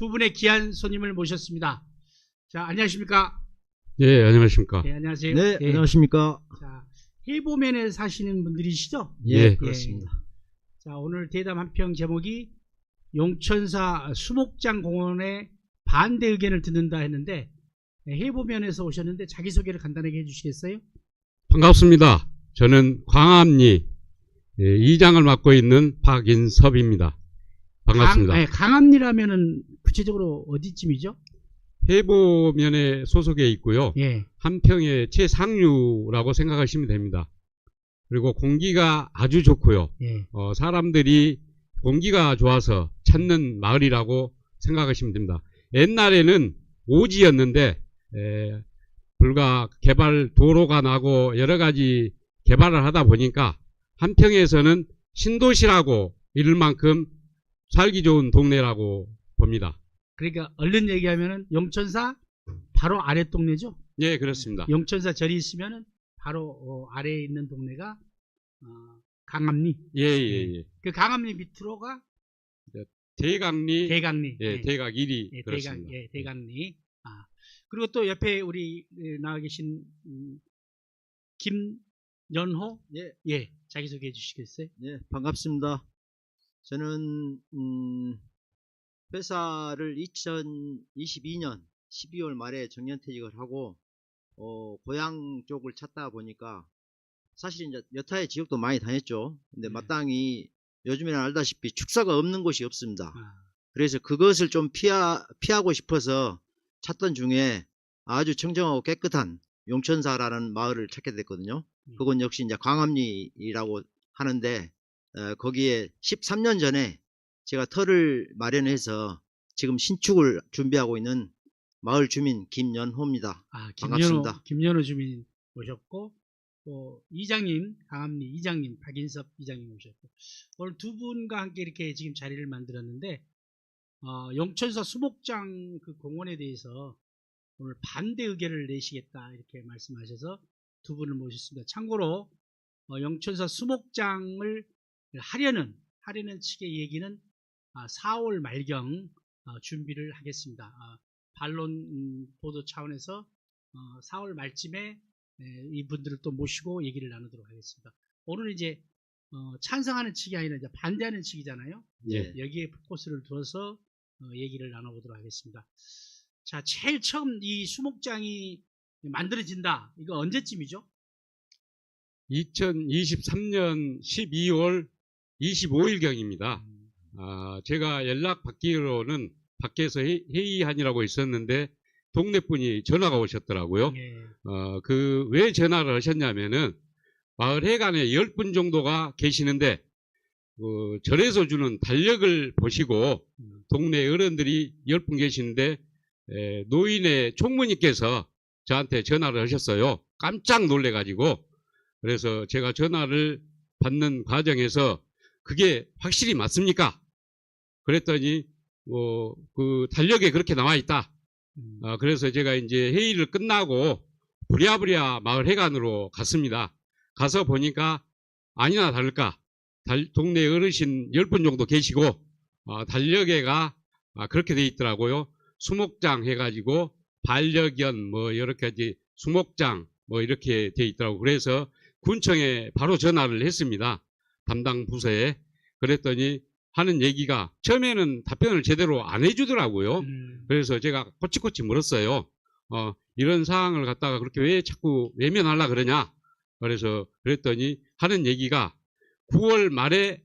두 분의 귀한 손님을 모셨습니다. 자, 안녕하십니까? 예, 안녕하십니까? 네, 안녕하세요. 네, 안녕하십니까? 자, 해보면에 사시는 분들이시죠? 예, 그렇습니다. 자, 오늘 대담 한평 제목이 용천사 수목장공원의 반대 의견을 듣는다 했는데, 해보면에서 오셨는데 자기소개를 간단하게 해주시겠어요? 반갑습니다. 저는 광암리 이장을 맡고 있는 박인섭입니다. 반갑습니다. 강암리라면은 구체적으로 어디쯤이죠? 해보면에 소속에 있고요. 예. 한평의 최상류라고 생각하시면 됩니다. 그리고 공기가 아주 좋고요. 예. 사람들이 공기가 좋아서 찾는 마을이라고 생각하시면 됩니다. 옛날에는 오지였는데 불과 개발 도로가 나고 여러 가지 개발을 하다 보니까 한평에서는 신도시라고 이를 만큼 살기 좋은 동네라고 봅니다. 그러니까 얼른 얘기하면은 용천사 바로 아래 동네죠? 예, 그렇습니다. 용천사 절이 있으면은 바로 아래에 있는 동네가 강암리. 예. 그 강암리 밑으로가 대강리, 대강리. 예, 대각 1위 예, 그렇습니다. 대강리. 그리고 또 옆에 우리 나와 계신 김연호. 예, 자기소개해 주시겠어요? 네, 반갑습니다. 저는 회사를 2022년 12월 말에 정년퇴직을 하고 고향 쪽을 찾다 보니까 사실 이제 여타의 지역도 많이 다녔죠. 근데 네. 마땅히 요즘에는 알다시피 축사가 없는 곳이 없습니다. 아, 그래서 그것을 좀 피하고 싶어서 찾던 중에 아주 청정하고 깨끗한 용천사라는 마을을 찾게 됐거든요. 그건 역시 이제 광암리라고 하는데 거기에 13년 전에 제가 터를 마련해서 지금 신축을 준비하고 있는 마을 주민 김연호입니다. 반갑습니다. 김연호 주민 오셨고, 또 이장님, 강암리 이장님, 박인섭 이장님 오셨고, 오늘 두 분과 함께 이렇게 지금 자리를 만들었는데, 용천사 수목장 그 공원에 대해서 오늘 반대 의견을 내시겠다 이렇게 말씀하셔서 두 분을 모셨습니다. 참고로 용천사 수목장을 하려는 측의 얘기는 4월 말경 준비를 하겠습니다. 반론 보도 차원에서 4월 말쯤에 이분들을 또 모시고 얘기를 나누도록 하겠습니다. 오늘 이제 찬성하는 측이 아니라 이제 반대하는 측이잖아요. 예. 여기에 포커스를 두어서 얘기를 나눠보도록 하겠습니다. 자, 제일 처음 이 수목장이 만들어진다. 이거 언제쯤이죠? 2023년 12월 25일경입니다. 제가 연락 받기로는 밖에서 회의하느라고 있었는데 동네 분이 전화가 오셨더라고요. 예. 왜 전화를 하셨냐면은 마을 회관에 10분 정도가 계시는데 절에서 주는 달력을 보시고 동네 어른들이 10분 계시는데 노인의 총무님께서 저한테 전화를 하셨어요. 깜짝 놀래가지고. 그래서 제가 전화를 받는 과정에서 그게 확실히 맞습니까? 그랬더니 그 달력에 그렇게 나와 있다. 그래서 제가 이제 회의를 끝나고 부랴부랴 마을 회관으로 갔습니다. 가서 보니까 아니나 다를까 동네 어르신 10분 정도 계시고 달력에가 그렇게 돼 있더라고요. 수목장 해가지고 반려견 뭐 여러 가지 수목장 뭐 이렇게 돼 있더라고요. 그래서 군청에 바로 전화를 했습니다. 담당 부서에. 그랬더니 하는 얘기가 처음에는 답변을 제대로 안 해주더라고요. 그래서 제가 꼬치꼬치 물었어요. 이런 사항을 갖다가 그렇게 왜 자꾸 외면하려 그러냐. 그래서 그랬더니 하는 얘기가 9월 말에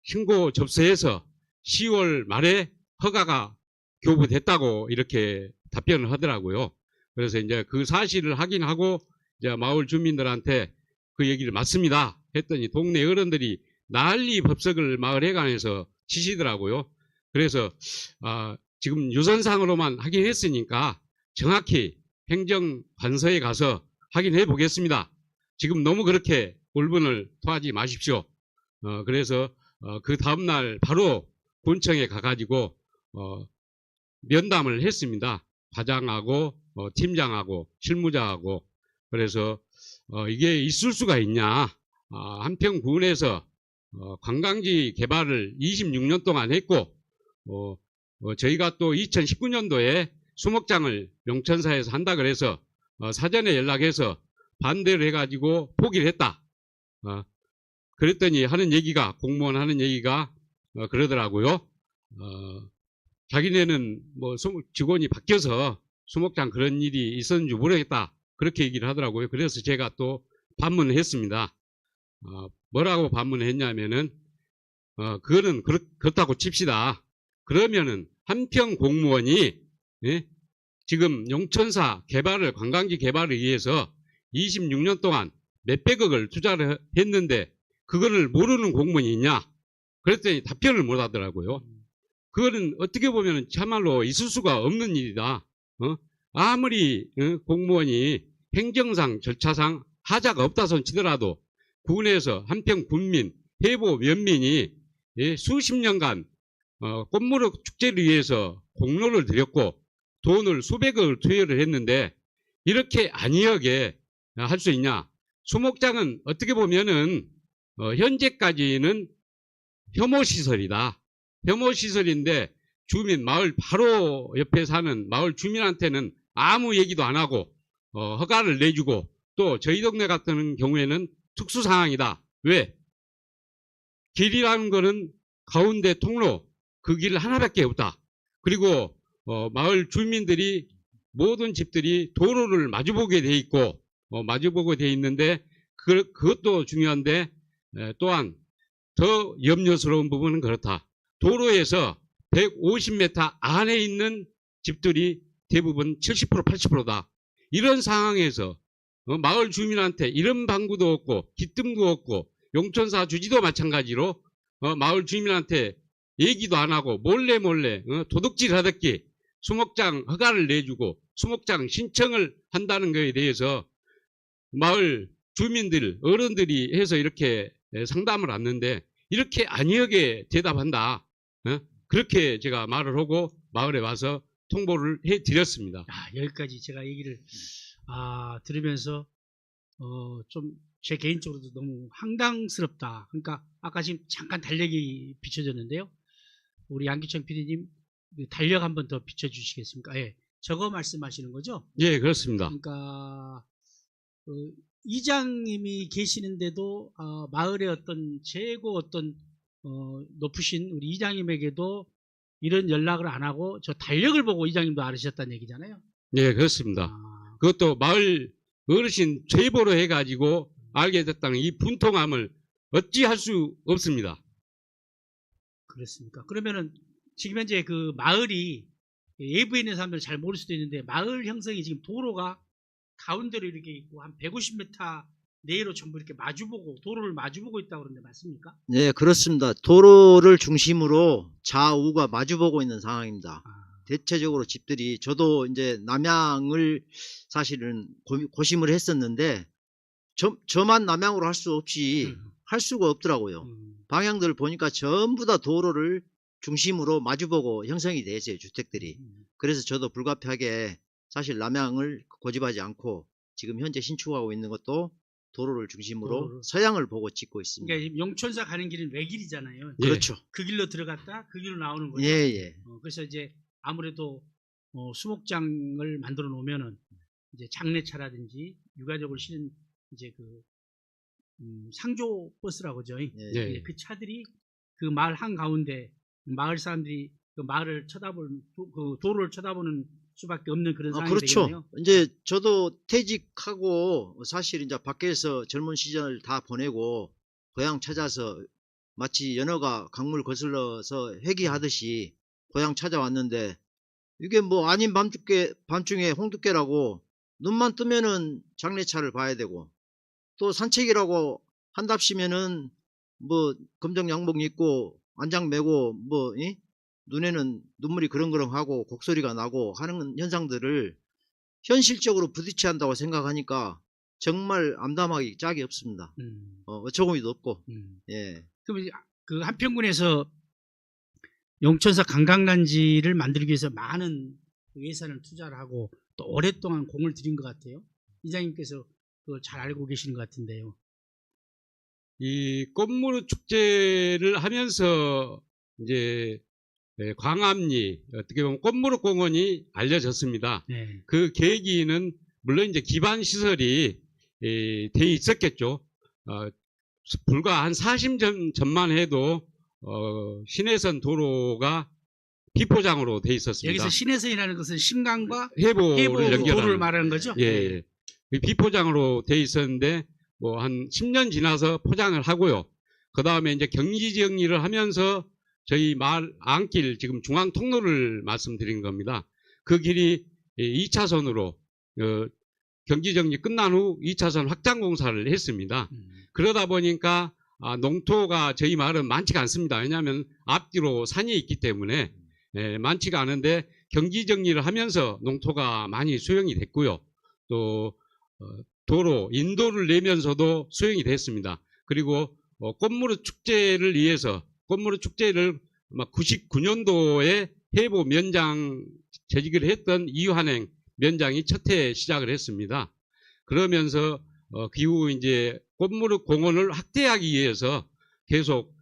신고 접수해서 10월 말에 허가가 교부됐다고 이렇게 답변을 하더라고요. 그래서 이제 그 사실을 확인하고 이제 마을 주민들한테 그 얘기를 맞습니다 했더니 동네 어른들이 난리 법석을 마을 회관에서 치시더라고요. 그래서 지금 유선상으로만 확인했으니까 정확히 행정관서에 가서 확인해 보겠습니다. 지금 너무 그렇게 울분을 토하지 마십시오. 그래서 그 다음날 바로 군청에 가가지고 면담을 했습니다. 과장하고 팀장하고 실무자하고. 그래서 이게 있을 수가 있냐. 한평군에서 관광지 개발을 26년 동안 했고 저희가 또 2019년도에 수목장을 용천사에서 한다 그래서 사전에 연락해서 반대를 해가지고 포기를 했다. 그랬더니 하는 얘기가, 공무원 하는 얘기가 그러더라고요. 자기네는 뭐 직원이 바뀌어서 수목장 그런 일이 있었는지 모르겠다. 그렇게 얘기를 하더라고요. 그래서 제가 또 반문을 했습니다. 뭐라고 반문을 했냐면은, 그거는 그렇다고 칩시다. 그러면은 한평 공무원이, 예? 지금 용천사 개발을, 관광지 개발을 위해서 26년 동안 몇백억을 투자를 했는데, 그거를 모르는 공무원이 있냐? 그랬더니 답변을 못 하더라고요. 그거는 어떻게 보면 참말로 있을 수가 없는 일이다. 아무리 공무원이 행정상 절차상 하자가 없다 손 치더라도 군에서 한평 군민, 해보 면민이 수십 년간 꽃무릇 축제를 위해서 공로를 들였고 돈을 수백억을 투여를 했는데 이렇게 안이하게 할 수 있냐? 수목장은 어떻게 보면은 현재까지는 혐오시설이다. 혐오시설인데 주민, 마을 바로 옆에 사는 마을 주민한테는 아무 얘기도 안 하고 허가를 내주고 또 저희 동네 같은 경우에는 특수상황이다. 왜? 길이라는 거는 가운데 통로, 그 길 하나밖에 없다. 그리고 마을 주민들이 모든 집들이 도로를 마주보게 돼 있고 마주보게 돼 있는데 그것도 중요한데 또한 더 염려스러운 부분은 그렇다. 도로에서 150m 안에 있는 집들이 대부분 70% 80%다. 이런 상황에서 마을 주민한테 이런 방구도 없고 기뜸도 없고 용천사 주지도 마찬가지로 마을 주민한테 얘기도 안 하고 몰래 도둑질 하듯이 수목장 허가를 내주고 수목장 신청을 한다는 것에 대해서 마을 주민들, 어른들이 해서 이렇게 상담을 왔는데 이렇게 안이하게 대답한다. 그렇게 제가 말을 하고 마을에 와서 통보를 해드렸습니다. 여기까지 제가 얘기를 들으면서 좀 제 개인적으로도 너무 황당스럽다. 그러니까 아까 지금 잠깐 달력이 비춰졌는데요. 우리 양기청 PD님 달력 한번 더 비춰주시겠습니까? 예, 저거 말씀하시는 거죠? 예, 그렇습니다. 그러니까 이장님이 계시는데도 마을의 어떤 최고 어떤 높으신 우리 이장님에게도 이런 연락을 안 하고 저 달력을 보고 이장님도 알으셨다는 얘기잖아요. 예, 그렇습니다. 그것도 마을 어르신 제보로 해가지고 알게 됐다는 이 분통함을 어찌 할 수 없습니다. 그렇습니까? 그러면은 지금 현재 그 마을이 외부에 있는 사람들은 잘 모를 수도 있는데 마을 형성이 지금 도로가 가운데로 이렇게 있고 한 150m 내로 전부 이렇게 마주보고 도로를 마주보고 있다고 그러는데 맞습니까? 네, 그렇습니다. 도로를 중심으로 좌우가 마주보고 있는 상황입니다. 대체적으로 집들이 저도 이제 남양을 사실은 고심을 했었는데 저만 남양으로 할 수 없이 할 수가 없더라고요. 방향들을 보니까 전부 다 도로를 중심으로 마주보고 형성이 돼 있어요, 주택들이. 그래서 저도 불가피하게 사실 남양을 고집하지 않고 지금 현재 신축하고 있는 것도 도로를 중심으로 서양을 보고 짓고 있습니다. 그러니까 용천사 가는 길은 외길이잖아요. 예. 그렇죠. 그 길로 들어갔다 그 길로 나오는 거죠. 예. 그래서 이제 아무래도 수목장을 만들어 놓으면은 이제 장례차라든지 유가족을 실은 이제 그 상조 버스라고 하죠. 예. 그 차들이 그 마을 한 가운데 마을 사람들이 그 마을을 쳐다보는 그 도로를 쳐다보는 수밖에 없는 그런 상황이 그렇죠. 되겠네요. 이제 저도 퇴직하고 사실 이제 밖에서 젊은 시절 다 보내고 고향 찾아서 마치 연어가 강물 거슬러서 회귀하듯이 고향 찾아왔는데 이게 뭐 아닌 밤중에 홍두깨라고 눈만 뜨면은 장례차를 봐야 되고 또 산책이라고 한답시면은 뭐 검정 양복 입고 안장 메고 뭐 눈에는 눈물이 그렁그렁하고 곡소리가 나고 하는 현상들을 현실적으로 부딪혀야 한다고 생각하니까 정말 암담하기 짝이 없습니다. 어처구니도 없고. 예. 그럼 그 한평군에서 용천사 관광단지를 만들기 위해서 많은 예산을 투자를 하고 또 오랫동안 공을 들인 것 같아요. 이장님께서 그걸 잘 알고 계시는 것 같은데요. 이 꽃무릇 축제를 하면서 이제 광암리 어떻게 보면 꽃무릇 공원이 알려졌습니다. 네. 그 계기는 물론 이제 기반 시설이 돼 있었겠죠. 불과 한 40년 전만 해도 신해선 도로가 비포장으로 돼 있었습니다. 여기서 신해선이라는 것은 신강과 해보를 해보 연결하는 도를 말하는 거죠? 예, 예. 그 비포장으로 돼 있었는데 뭐 한 10년 지나서 포장을 하고요. 그 다음에 이제 경기 정리를 하면서 저희 마을 안길 지금 중앙 통로를 말씀드린 겁니다. 그 길이 2차선으로 경기 정리 끝난 후 2차선 확장 공사를 했습니다. 그러다 보니까 농토가 저희 마을은 많지가 않습니다. 왜냐하면 앞뒤로 산이 있기 때문에 많지가 않은데 경기 정리를 하면서 농토가 많이 수용이 됐고요. 또 도로, 인도를 내면서도 수용이 됐습니다. 그리고 꽃무릇 축제를 위해서 꽃무릇 축제를 99년도에 해보 면장 재직을 했던 이환행 면장이 첫 해 시작을 했습니다. 그러면서 그 이후 이제 꽃무릇 공원을 확대하기 위해서 계속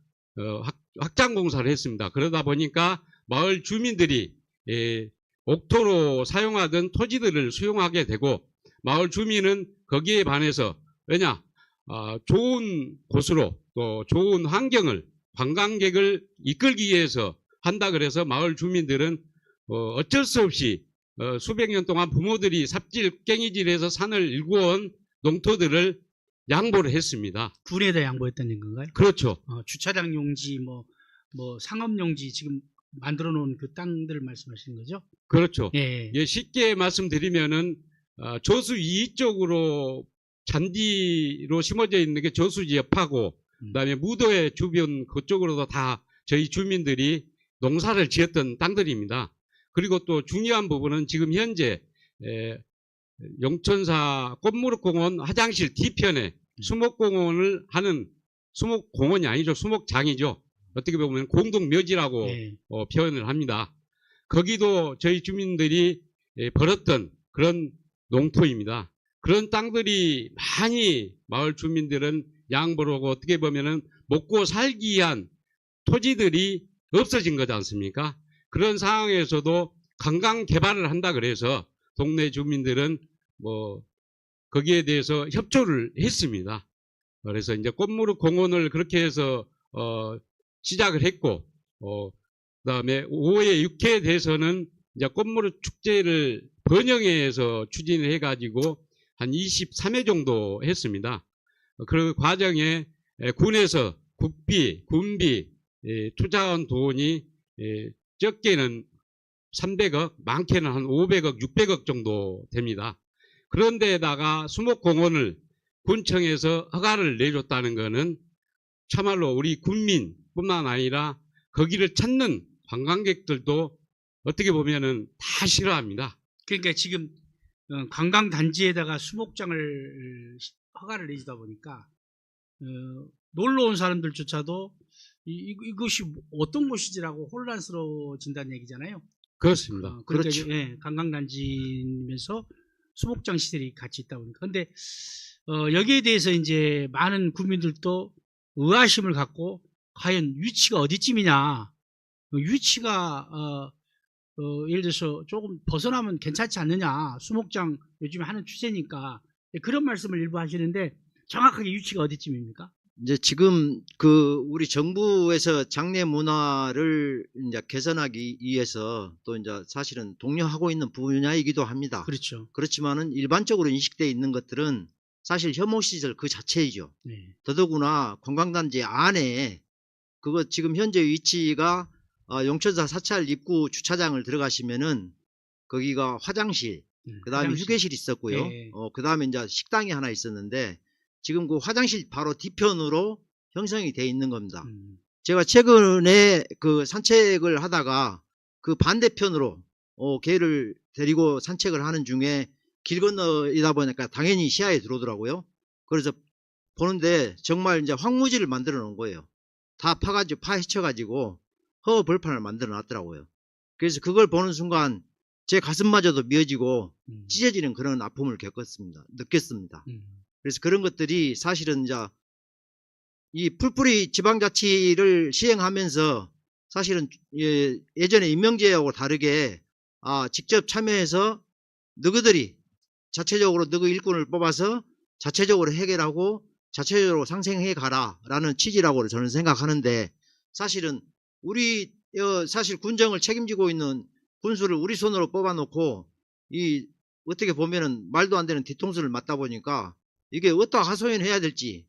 확장 공사를 했습니다. 그러다 보니까 마을 주민들이 옥토로 사용하던 토지들을 수용하게 되고 마을 주민은 거기에 반해서 왜냐 좋은 곳으로 또 좋은 환경을 관광객을 이끌기 위해서 한다 그래서 마을 주민들은 어쩔 수 없이 수백 년 동안 부모들이 삽질 깽이질해서 산을 일구어온 농토들을 양보를 했습니다. 군에다 양보했다는 건가요? 그렇죠. 주차장 용지 뭐 상업 용지 지금 만들어 놓은 그 땅들을 말씀하시는 거죠? 그렇죠. 예. 예, 쉽게 말씀드리면은 조수 이쪽으로 잔디로 심어져 있는 게 조수지 옆하고 그다음에 무도의 주변 그쪽으로도 다 저희 주민들이 농사를 지었던 땅들입니다. 그리고 또 중요한 부분은 지금 현재 용천사 꽃무릇공원 화장실 뒤편에 수목공원을 하는 수목공원이 아니죠. 수목장이죠. 어떻게 보면 공동묘지라고 예. 표현을 합니다. 거기도 저희 주민들이 벌었던 그런 농토입니다. 그런 땅들이 많이 마을 주민들은 양보를 하고 어떻게 보면은 먹고 살기 위한 토지들이 없어진 거지 않습니까? 그런 상황에서도 관광 개발을 한다 그래서 동네 주민들은 뭐 거기에 대해서 협조를 했습니다. 그래서 이제 꽃무릇 공원을 그렇게 해서 시작을 했고 그다음에 5회 6회에 대해서는 이제 꽃무릇 축제를 번영회에서 추진을 해가지고 한 23회 정도 했습니다. 그 과정에 군에서 국비, 군비 투자한 돈이 적게는 300억, 많게는 한 500억, 600억 정도 됩니다. 그런데다가 수목공원을 군청에서 허가를 내줬다는 것은 참말로 우리 군민뿐만 아니라 거기를 찾는 관광객들도 어떻게 보면은 다 싫어합니다. 그러니까 지금 관광단지에다가 수목장을 허가를 내주다 보니까 놀러 온 사람들조차도 이것이 어떤 곳이지라고 혼란스러워진다는 얘기잖아요. 그렇습니다. 그러니까 그렇죠. 예, 관광단지면서 수목장 시설이 같이 있다 보니까. 근데 여기에 대해서 이제 많은 국민들도 의아심을 갖고 과연 위치가 어디쯤이냐, 위치가 예를 들어서 조금 벗어나면 괜찮지 않느냐, 수목장 요즘에 하는 추세니까 그런 말씀을 일부 하시는데 정확하게 위치가 어디쯤입니까? 이제 지금 그 우리 정부에서 장례 문화를 이제 개선하기 위해서 또 이제 사실은 독려하고 있는 분야이기도 합니다. 그렇죠. 그렇지만은 일반적으로 인식되어 있는 것들은 사실 혐오시설 그 자체이죠. 네. 더더구나 관광단지 안에 그거 지금 현재 위치가 용천사 사찰 입구 주차장을 들어가시면은 거기가 화장실, 그 다음에 화장실. 휴게실이 있었고요. 네. 그 다음에 이제 식당이 하나 있었는데 지금 그 화장실 바로 뒤편으로 형성이 돼 있는 겁니다. 제가 최근에 그 산책을 하다가 그 반대편으로 개를 데리고 산책을 하는 중에 길 건너이다 보니까 당연히 시야에 들어오더라고요. 그래서 보는데 정말 이제 황무지를 만들어 놓은 거예요. 다 파헤쳐가지고 허벌판을 만들어 놨더라고요. 그래서 그걸 보는 순간 제 가슴마저도 미어지고 찢어지는 그런 아픔을 느꼈습니다. 그래서 그런 것들이 사실은 이제 이 풀뿌리 지방자치를 시행하면서 사실은 예전에 임명제하고 다르게 직접 참여해서 너희들이 자체적으로 너희 일꾼을 뽑아서 자체적으로 해결하고 자체적으로 상생해 가라라는 취지라고 저는 생각하는데, 사실은 사실 군정을 책임지고 있는 군수를 우리 손으로 뽑아놓고 어떻게 보면은 말도 안 되는 뒤통수를 맞다 보니까 이게 어디다 하소연해야 될지,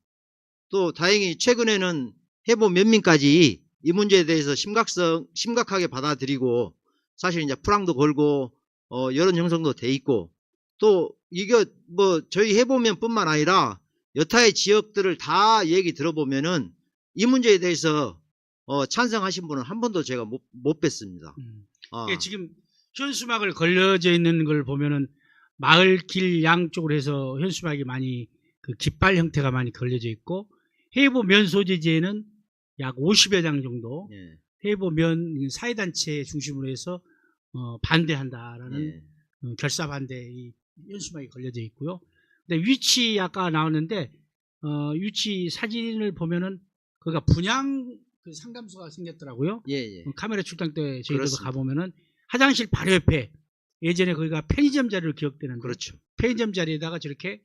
또 다행히 최근에는 해보 면민까지 이 문제에 대해서 심각하게 받아들이고, 사실 이제 프랑도 걸고 여론 형성도 돼 있고, 또 이게 뭐 저희 해보면뿐만 아니라 여타의 지역들을 다 얘기 들어보면은 이 문제에 대해서 찬성하신 분은 한 번도 제가 못 뵀습니다. 이게 지금 현수막을 걸려져 있는 걸 보면은 마을 길 양쪽으로 해서 현수막이 많이 그 깃발 형태가 많이 걸려져 있고, 해보 면 소재지에는 약 50여 장 정도 예. 해보 면 사회단체 중심으로 해서 반대한다라는 예. 결사 반대 이 현수막이 걸려져 있고요. 근데 위치 아까 나왔는데 위치 사진을 보면은 거기가 분양 그 상담소가 생겼더라고요. 예. 카메라 출당 때 저희들도 그렇습니다. 가보면은 화장실 바로 옆에 예전에 거기가 편의점 자리로 기억되는데, 그렇죠. 편의점 자리에다가 저렇게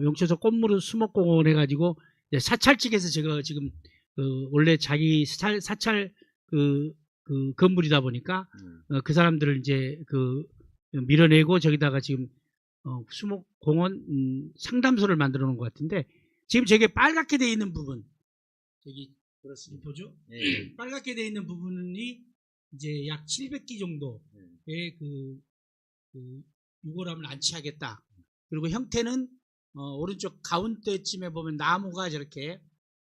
용천서 꽃무릇 수목공원 해가지고 사찰직에서 제가 지금 원래 자기 사찰 그 건물이다 보니까 그 사람들을 이제 밀어내고 저기다가 지금 수목공원 상담소를 만들어 놓은 것 같은데, 지금 저게 빨갛게 돼 있는 부분, 저기 그렇습니다. 보죠? 예. 빨갛게 돼 있는 부분이 이제 약 700기 정도의 유골함을 안치하겠다. 그리고 형태는 오른쪽 가운데쯤에 보면 나무가 저렇게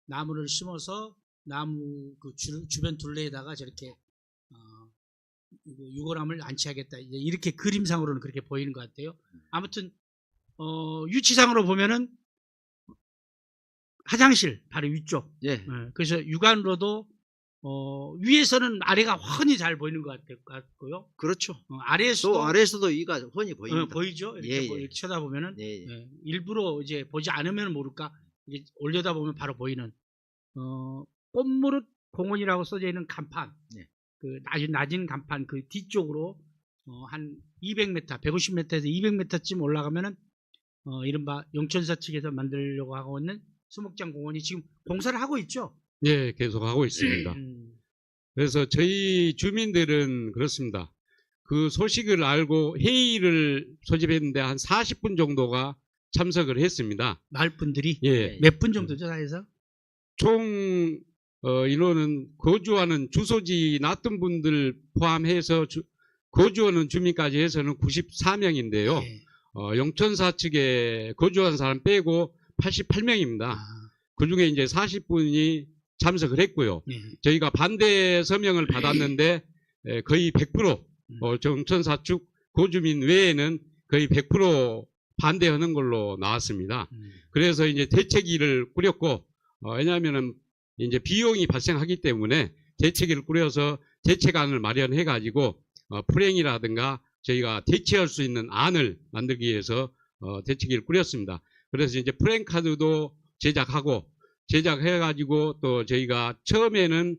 나무를 심어서 나무 그 주변 둘레에다가 저렇게 유골함을 안치하겠다. 이렇게 그림상으로는 그렇게 보이는 것 같아요. 아무튼 위치상으로 보면은 화장실 바로 위쪽. 예. 그래서 육안으로도 위에서는 아래가 훤히 잘 보이는 것 같고요. 그렇죠. 아래에서도 또 아래에서도 이가 훤히 보입니다. 보이죠. 이렇게, 이렇게 쳐다보면은 예. 일부러 이제 보지 않으면 모를까 이게 올려다 보면 바로 보이는 꽃무릇 공원이라고 써져 있는 간판, 네. 그 낮은 간판 그 뒤쪽으로 한 200m, 150m에서 200m쯤 올라가면은 이른바 용천사 측에서 만들려고 하고 있는 수목장 공원이 지금 공사를 하고 있죠. 예, 계속 하고 있습니다. 그래서 저희 주민들은 그렇습니다. 그 소식을 알고 회의를 소집했는데 한 40분 정도가 참석을 했습니다. 마을 분들이 예. 몇 분 정도죠, 다해서? 총 인원은 거주하는 주소지 놨던 분들 포함해서 거주하는 주민까지 해서는 94명인데요. 예. 용천사 측에 거주한 사람 빼고 88명입니다. 그 중에 이제 40분이 참석을 했고요. 예. 저희가 반대 서명을 받았는데 거의 100% 용천사 측 거주민 외에는 거의 100% 반대하는 걸로 나왔습니다. 그래서 이제 대책위를 꾸렸고, 왜냐하면은 이제 비용이 발생하기 때문에 대책위를 꾸려서 대책안을 마련해 가지고 풀행이라든가 저희가 대체할 수 있는 안을 만들기 위해서 대책위를 꾸렸습니다. 그래서 이제 프랭카드도 제작해 가지고 또 저희가 처음에는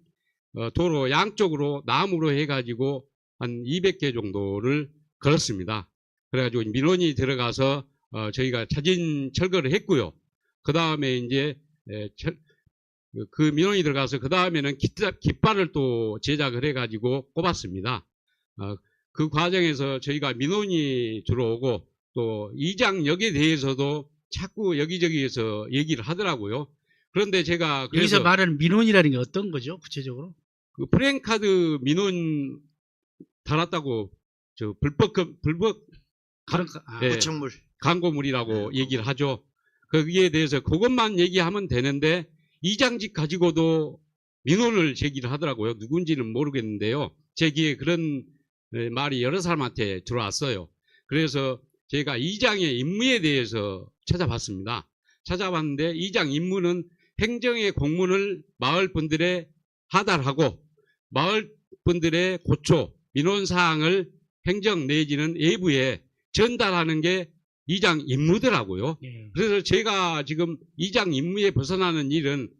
도로 양쪽으로 나무로 해 가지고 한 200개 정도를 걸었습니다. 그래가지고 민원이 들어가서 저희가 자진 철거를 했고요. 그 다음에 이제 그 민원이 들어가서 그 다음에는 깃발을 또 제작을 해가지고 꼽았습니다. 그 과정에서 저희가 민원이 들어오고 또 이장역에 대해서도 자꾸 여기저기에서 얘기를 하더라고요. 그런데 제가 여기서 말하는 민원이라는 게 어떤 거죠, 구체적으로? 그 프랭카드 민원 달았다고 불법 구청물 광고물이라고 얘기를 하죠. 거기에 대해서 그것만 얘기하면 되는데 이장직 가지고도 민원을 제기를 하더라고요. 누군지는 모르겠는데요. 제 귀에 그런 말이 여러 사람한테 들어왔어요. 그래서 제가 이장의 임무에 대해서 찾아봤습니다. 찾아봤는데 이장 임무는 행정의 공문을 마을 분들에 하달하고 마을 분들의 고초, 민원사항을 행정 내지는 외부에 전달하는 게 이장 임무더라고요. 예. 그래서 제가 지금 이장 임무에 벗어나는 일은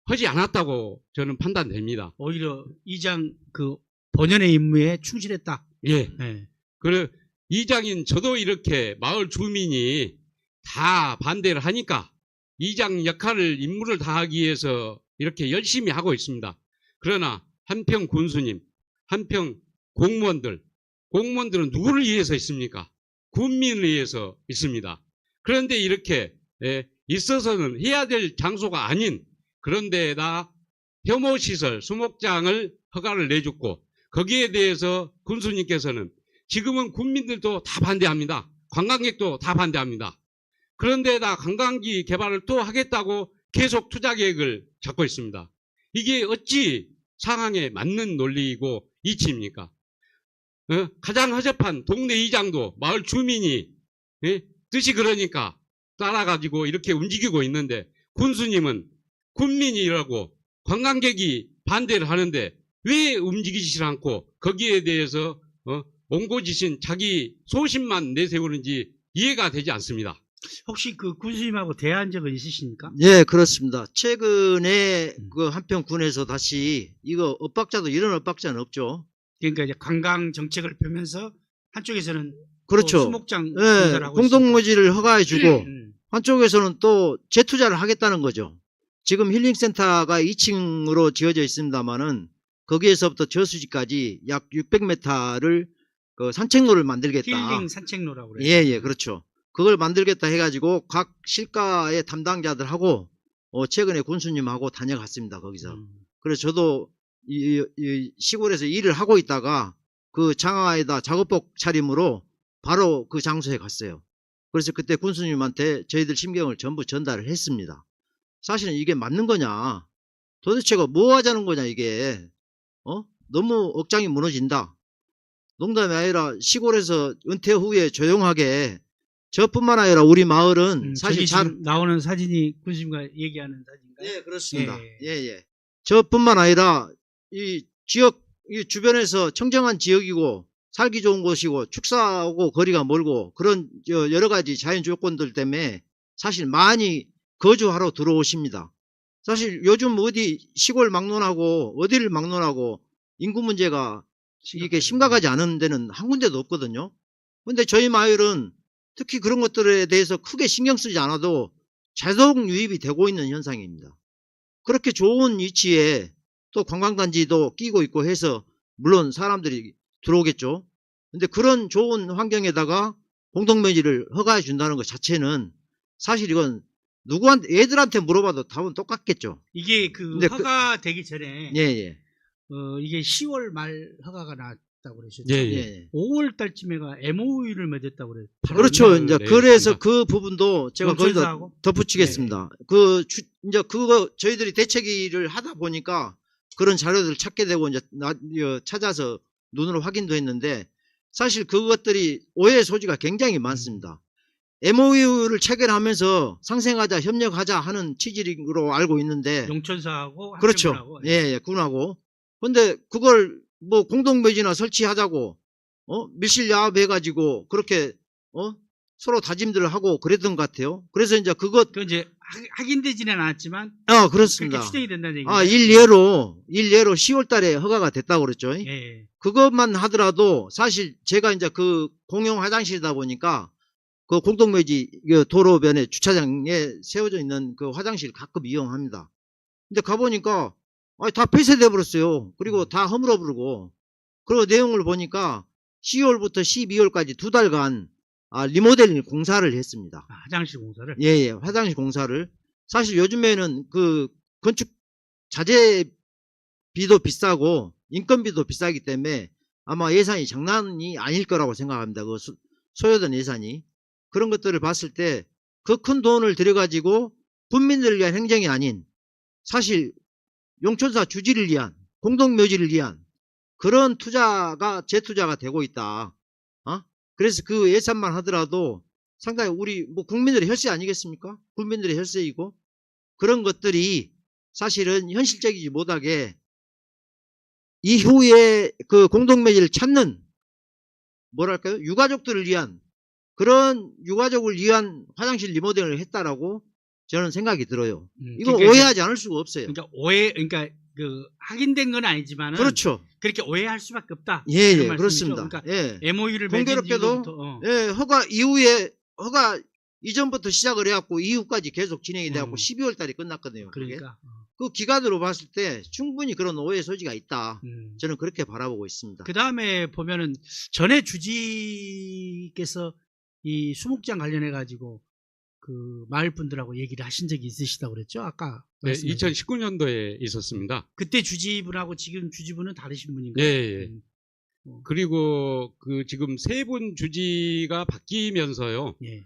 하지 않았다고 저는 판단됩니다. 오히려 이장 그 본연의 임무에 충실했다. 예. 예. 그래 이장인 저도 이렇게 마을 주민이 다 반대를 하니까 이장 역할을 임무를 다하기 위해서 이렇게 열심히 하고 있습니다. 그러나 한평 군수님, 한평 공무원들은 누구를 위해서 있습니까? 국민을 위해서 있습니다. 그런데 이렇게 있어서는 해야 될 장소가 아닌 그런 데에다 혐오시설, 수목장을 허가를 내줬고 거기에 대해서 군수님께서는 지금은 국민들도 다 반대합니다. 관광객도 다 반대합니다. 그런데다 관광지 개발을 또 하겠다고 계속 투자 계획을 잡고 있습니다. 이게 어찌 상황에 맞는 논리이고 이치입니까? 가장 허접한 동네 이장도 마을 주민이 뜻이 그러니까 따라가지고 이렇게 움직이고 있는데 군수님은 국민이라고 관광객이 반대를 하는데 왜 움직이지 않고 거기에 대해서 옹고지신 자기 소신만 내세우는지 이해가 되지 않습니다. 혹시 그 군수님하고 대화한 적은 있으십니까? 예, 그렇습니다. 최근에 그 한평군에서 다시 이거 엇박자도 이런 엇박자는 없죠. 그러니까 이제 관광 정책을 펴면서 한쪽에서는 그렇죠. 또 수목장 예, 공사를 하고 공동묘지를 허가해주고 있으니까. 한쪽에서는 또 재투자를 하겠다는 거죠. 지금 힐링센터가 2층으로 지어져 있습니다만은 거기에서부터 저수지까지 약 600m를 그 산책로를 만들겠다. 힐링 산책로라고 그래요. 예, 예, 그렇죠. 그걸 만들겠다 해가지고 각 실가의 담당자들하고 최근에 군수님하고 다녀갔습니다. 거기서. 그래서 저도 이 시골에서 일을 하고 있다가 그 장화에다 작업복 차림으로 바로 그 장소에 갔어요. 그래서 그때 군수님한테 저희들 심경을 전부 전달을 했습니다. 사실은 이게 맞는 거냐? 도대체가 뭐 하자는 거냐 이게? 너무 억장이 무너진다. 농담이 아니라 시골에서 은퇴 후에 조용하게 저뿐만 아니라 우리 마을은 사실 저기 지금 나오는 사진이 군수님과 얘기하는 사진인가요? 예, 그렇습니다. 예. 예, 예. 저뿐만 아니라 이 지역 이 주변에서 청정한 지역이고 살기 좋은 곳이고 축사하고 거리가 멀고 그런 여러 가지 자연 조건들 때문에 사실 많이 거주하러 들어오십니다. 사실 요즘 어디 시골 막론하고 어디를 막론하고 인구 문제가 이게 심각하지 않은 데는 한 군데도 없거든요. 근데 저희 마을은 특히 그런 것들에 대해서 크게 신경 쓰지 않아도 자동 유입이 되고 있는 현상입니다. 그렇게 좋은 위치에 또 관광단지도 끼고 있고 해서 물론 사람들이 들어오겠죠. 근데 그런 좋은 환경에다가 공동묘지를 허가해 준다는 것 자체는 사실 이건 누구한테 애들한테 물어봐도 답은 똑같겠죠. 이게 그 근데 허가되기 전에 예, 예. 이게 10월 말 허가가 나왔다고 그러셨죠. 예, 예, 예. 예. 5월 달쯤에가 MOU를 맺었다고 그래요. 그렇죠. 네, 이제 네, 그래서 맞습니다. 그 부분도 제가 거기다 용천사하고? 덧붙이겠습니다. 이제 그거 저희들이 대책위를 하다 보니까 그런 자료들을 찾게 되고 이제 찾아서 눈으로 확인도 했는데 사실 그것들이 오해의 소지가 굉장히 많습니다. MOU를 체결하면서 상생하자, 협력하자 하는 취지로 알고 있는데 용천사하고 그렇죠. 한평군하고. 예, 예, 군하고. 근데 그걸 뭐 공동묘지나 설치하자고 밀실야합 해가지고 그렇게 서로 다짐들을 하고 그랬던 것 같아요. 그래서 이제 그것 그 이제 확인되지는 않았지만 그렇습니다. 그렇게 추정이 된다는 얘기죠. 일례로 10월 달에 허가가 됐다고 그랬죠. 예, 예. 그것만 하더라도 사실 제가 이제 그 공용 화장실이다 보니까 그 공동묘지 도로변에 주차장에 세워져 있는 그 화장실 가끔 이용합니다. 근데 가보니까 다 폐쇄돼 버렸어요. 그리고 다 허물어 버리고 그 내용을 보니까 10월부터 12월까지 2달간 리모델링 공사를 했습니다. 화장실 공사를. 예, 예, 화장실 공사를. 사실 요즘에는 그 건축 자재비도 비싸고 인건비도 비싸기 때문에 아마 예산이 장난이 아닐 거라고 생각합니다. 그 소요된 예산이. 그런 것들을 봤을 때 그 큰 돈을 들여가지고 국민들을 위한 행정이 아닌 사실 용천사 주지를 위한 공동묘지를 위한 그런 투자가 재투자가 되고 있다. 그래서 그 예산만 하더라도 상당히 우리 뭐 국민들의 혈세 아니겠습니까? 국민들의 혈세이고 그런 것들이 사실은 현실적이지 못하게 이후에 그 공동묘지를 찾는 뭐랄까요? 유가족들을 위한 그런 유가족을 위한 화장실 리모델링을 했다라고 저는 생각이 들어요. 이거 그러니까 오해하지 않을 수가 없어요. 그러니까 그러니까 그 확인된 건 아니지만은 그렇죠. 그렇게 오해할 수밖에 없다. 예, 그런 예, 말씀이시죠? 그렇습니다. 그러니까 예. MOU를 맺은 공교롭게도 이후부터 예, 허가 이후에 허가 이전부터 시작을 해갖고 이후까지 계속 진행이 돼갖고 12월 달에 끝났거든요. 그게. 그러니까 그 기간으로 봤을 때 충분히 그런 오해 소지가 있다. 음. 저는 그렇게 바라보고 있습니다. 그 다음에 보면은 전에 주지께서 이 수목장 관련해 가지고 그 마을 분들하고 얘기를 하신 적이 있으시다고 그랬죠? 아까 네, 말씀하신. 2019년도에 있었습니다. 그때 주지분하고 지금 주지분은 다르신 예, 분인가요? 예. 그리고 그 지금 세 분 주지가 바뀌면서요. 예.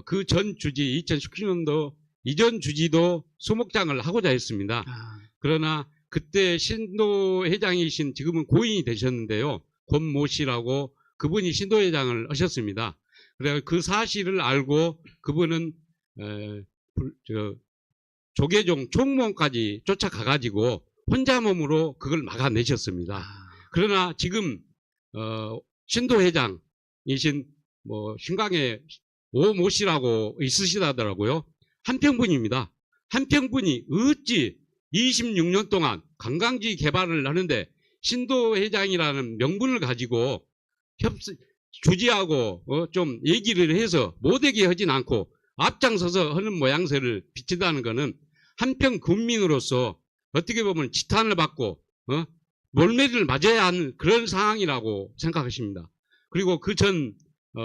그 전 주지 2019년도 이전 주지도 수목장을 하고자 했습니다. 아, 그러나 그때 신도회장이신 지금은 고인이 되셨는데요. 권모 씨라고 그분이 신도회장을 하셨습니다. 그래 그 사실을 알고 그분은 조계종 총무원까지 쫓아가가지고 혼자 몸으로 그걸 막아내셨습니다. 아, 그러나 지금 신도회장이신 뭐 신강의 오모 씨라고 있으시다더라고요. 한평분입니다. 한평분이 어찌 26년 동안 관광지 개발을 하는데 신도회장이라는 명분을 가지고 주지하고 좀 얘기를 해서 못되게 하진 않고 앞장서서 하는 모양새를 비친다는 것은 한평 군민으로서 어떻게 보면 지탄을 받고 몰매를 맞아야 하는 그런 상황이라고 생각하십니다. 그리고 그 전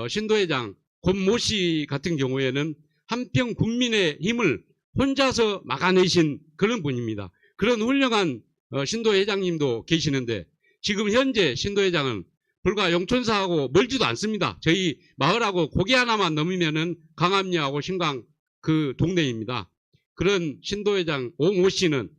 신도회장 권모 씨 같은 경우에는 한평 군민의 힘을 혼자서 막아내신 그런 분입니다. 그런 훌륭한 신도회장님도 계시는데 지금 현재 신도회장은 불과 용천사하고 멀지도 않습니다. 저희 마을하고 고개 하나만 넘으면은 강암리하고 신강 그 동네입니다. 그런 신도회장 오모 씨는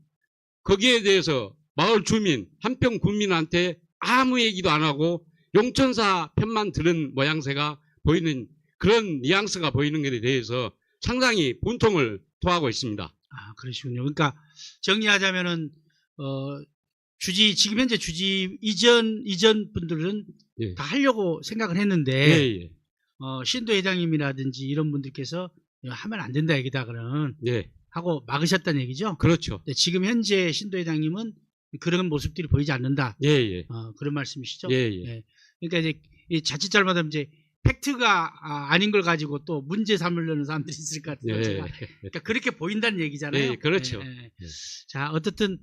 거기에 대해서 마을 주민 한평 군민한테 아무 얘기도 안 하고 용천사 편만 들은 모양새가 보이는 그런 뉘앙스가 보이는 것에 대해서 상당히 분통을 토하고 있습니다. 아, 그러시군요. 그러니까 정리하자면은 지금 현재 주지 이전 분들은 예. 다 하려고 생각을 했는데 예, 예. 신도 회장님이라든지 이런 분들께서 하면 안 된다 얘기다가는 예. 하고 막으셨다는 얘기죠. 그렇죠. 근데 지금 현재 신도 회장님은 그런 모습들이 보이지 않는다. 예, 예. 그런 말씀이시죠. 예, 예. 그러니까 이제 이 자칫잘못하면 이제 팩트가 아닌 걸 가지고 또 문제 삼으려는 사람들이 있을 것 같아요. 예. 그러니까 그렇게 보인다는 얘기잖아요. 예, 그렇죠. 자, 어떻든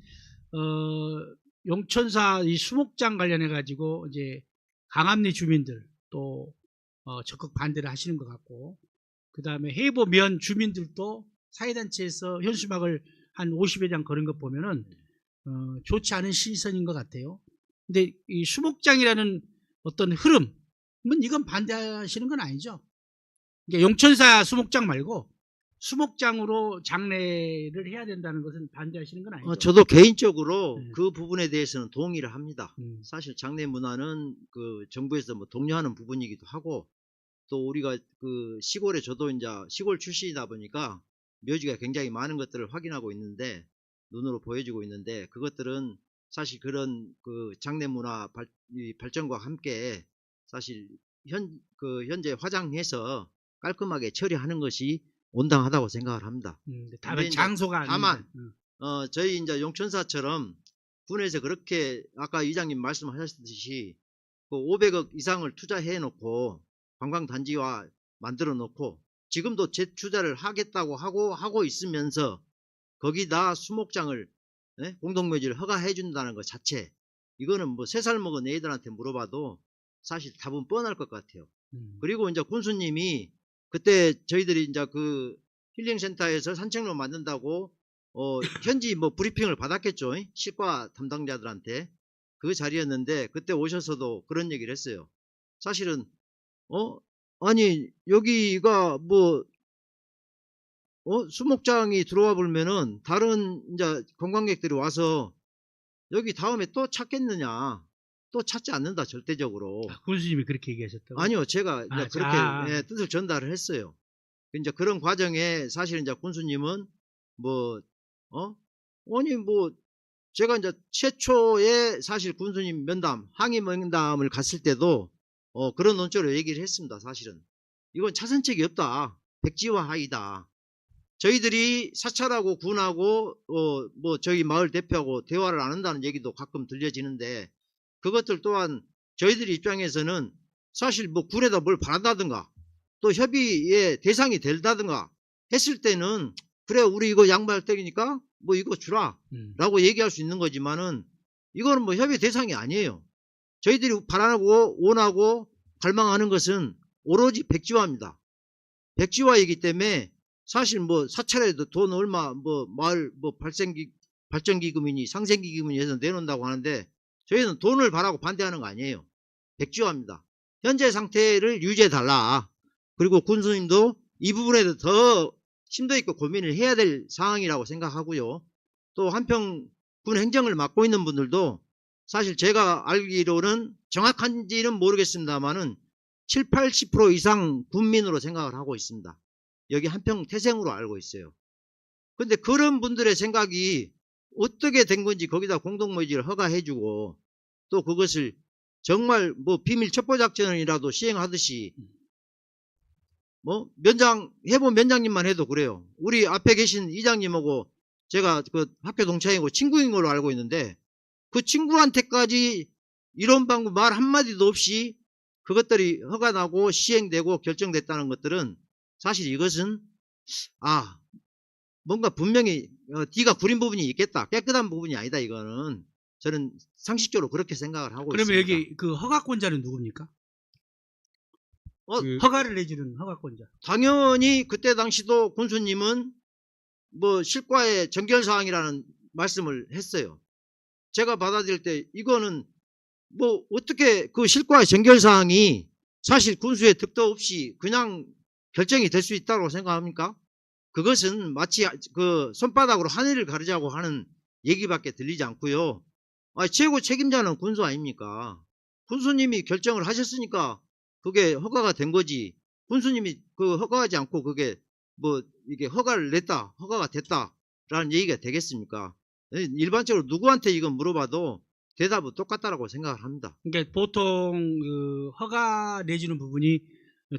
용천사 이 수목장 관련해 가지고 이제 강암리 주민들 또 적극 반대를 하시는 것 같고, 그 다음에 해보면 주민들도 사회단체에서 현수막을 한 50여 장 걸은 것 보면은 좋지 않은 시선인 것 같아요. 근데 이 수목장이라는 어떤 흐름은 이건 반대하시는 건 아니죠. 그러니까 용천사 수목장 말고 수목장으로 장례를 해야 된다는 것은 반대하시는 건 아니죠. 저도 개인적으로 네. 그 부분에 대해서는 동의를 합니다. 음. 사실 장례 문화는 그 정부에서 뭐 독려하는 부분이기도 하고, 또 우리가 그 시골에 저도 이제 시골 출신이다 보니까 묘지가 굉장히 많은 것들을 확인하고 있는데, 눈으로 보여주고 있는데, 그것들은 사실 그런 그 장례 문화 발전과 함께 사실 현재 화장해서 깔끔하게 처리하는 것이 온당하다고 생각을 합니다. 다른 장소가 다만 아닌데. 저희 이제 용천사처럼 군에서 그렇게 아까 이장님 말씀하셨듯이 그 500억 이상을 투자해 놓고 관광단지와 만들어 놓고 지금도 재투자를 하겠다고 하고 있으면서 거기다 수목장을 공동묘지를 허가해 준다는 것 자체, 이거는 뭐 3살 먹은 애들한테 물어봐도 사실 답은 뻔할 것 같아요. 그리고 이제 군수님이 그때 저희들이 이제 그 힐링센터에서 산책로 만든다고 현지 뭐 브리핑을 받았겠죠. 치과 담당자들한테 그 자리였는데, 그때 오셔서도 그런 얘기를 했어요. 사실은 아니 여기가 뭐 수목장이 들어와 보면은 다른 이제 관광객들이 와서 여기 다음에 또 찾겠느냐, 또 찾지 않는다 절대적으로. 군수님이 그렇게 얘기하셨다고? 아니요, 제가 이제 그렇게 뜻을 전달을 했어요. 이제 그런 과정에 사실 이제 군수님은 아니 뭐 제가 이제 최초에 사실 군수님 면담, 항의 면담을 갔을 때도 그런 논조로 얘기를 했습니다. 사실은 이건 차선책이 없다, 백지화하이다. 저희들이 사찰하고 군하고 뭐 저희 마을 대표하고 대화를 안 한다는 얘기도 가끔 들려지는데 그것들 또한 저희들 입장에서는 사실 뭐 군에다 뭘 바란다든가 또 협의의 대상이 된다든가 했을 때는 그래 우리 이거 양보할 때니까 뭐 이거 주라 라고 얘기할 수 있는 거지만은 이거는 뭐 협의 대상이 아니에요. 저희들이 바라고 원하고 갈망하는 것은 오로지 백지화입니다. 백지화이기 때문에 사실 뭐 사찰에도 돈 얼마 뭐 마을 뭐 발전기금이니 상생기금이니 해서 내놓는다고 하는데 저희는 돈을 바라고 반대하는 거 아니에요. 백지화입니다. 현재 상태를 유지해달라. 그리고 군수님도 이 부분에 대해서 더 심도 있고 고민을 해야 될 상황이라고 생각하고요. 또 한평 군 행정을 맡고 있는 분들도 사실 제가 알기로는 정확한지는 모르겠습니다만은 7, 80% 이상 군민으로 생각을 하고 있습니다. 여기 한평 태생으로 알고 있어요. 근데 그런 분들의 생각이 어떻게 된 건지 거기다 공동모의지를 허가해주고 또 그것을 정말 뭐 비밀 첩보작전이라도 시행하듯이 뭐 해본 면장님만 해도 그래요. 우리 앞에 계신 이장님하고 제가 그 학교 동창이고 친구인 걸로 알고 있는데 그 친구한테까지 이런 방법 말 한마디도 없이 그것들이 허가나고 시행되고 결정됐다는 것들은 사실 이것은 뭔가 분명히 뒤가 구린 부분이 있겠다. 깨끗한 부분이 아니다. 이거는 저는 상식적으로 그렇게 생각을 하고 그러면 있습니다. 여기 그 허가권자는 누굽니까? 허가를 내주는 허가권자. 당연히 그때 당시도 군수님은 뭐 실과의 정결사항이라는 말씀을 했어요. 제가 받아들일 때 이거는 뭐 어떻게 그 실과의 정결사항이 사실 군수의 득도 없이 그냥 결정이 될 수 있다고 생각합니까? 그것은 마치 그 손바닥으로 하늘을 가르자고 하는 얘기밖에 들리지 않고요. 최고 책임자는 군수 아닙니까? 군수님이 결정을 하셨으니까 그게 허가가 된 거지. 군수님이 그 허가하지 않고 그게 뭐 이게 허가를 냈다, 허가가 됐다라는 얘기가 되겠습니까? 일반적으로 누구한테 이건 물어봐도 대답은 똑같다라고 생각을 합니다. 그러니까 보통 그 허가 내주는 부분이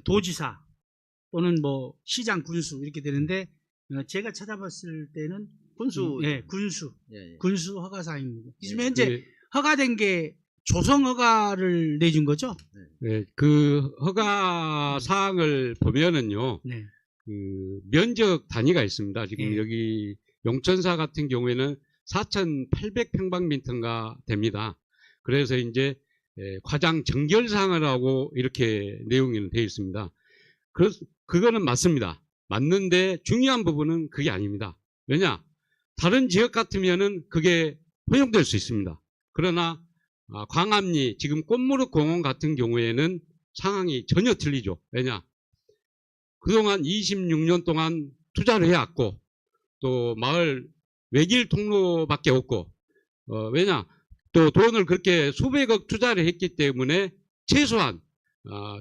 도지사 또는 뭐 시장 군수 이렇게 되는데 제가 찾아봤을 때는 군수, 군수, 예. 군수 허가사입니다. 지금 예. 현재 허가된 게 조성 허가를 내준 거죠? 네, 그 허가 사항을 보면은요, 네. 그 면적 단위가 있습니다. 지금 예. 여기 용천사 같은 경우에는 4,800평방미터가 됩니다. 그래서 이제 과장 정결사항을 하고 이렇게 내용이 되어 있습니다. 그거는 맞습니다. 맞는데 중요한 부분은 그게 아닙니다. 왜냐? 다른 지역 같으면은 그게 허용될 수 있습니다. 그러나 광암리 지금 꽃무릇 공원 같은 경우에는 상황이 전혀 틀리죠. 왜냐? 그동안 26년 동안 투자를 해왔고 또 마을 외길 통로밖에 없고 왜냐? 또 돈을 그렇게 수백억 투자를 했기 때문에 최소한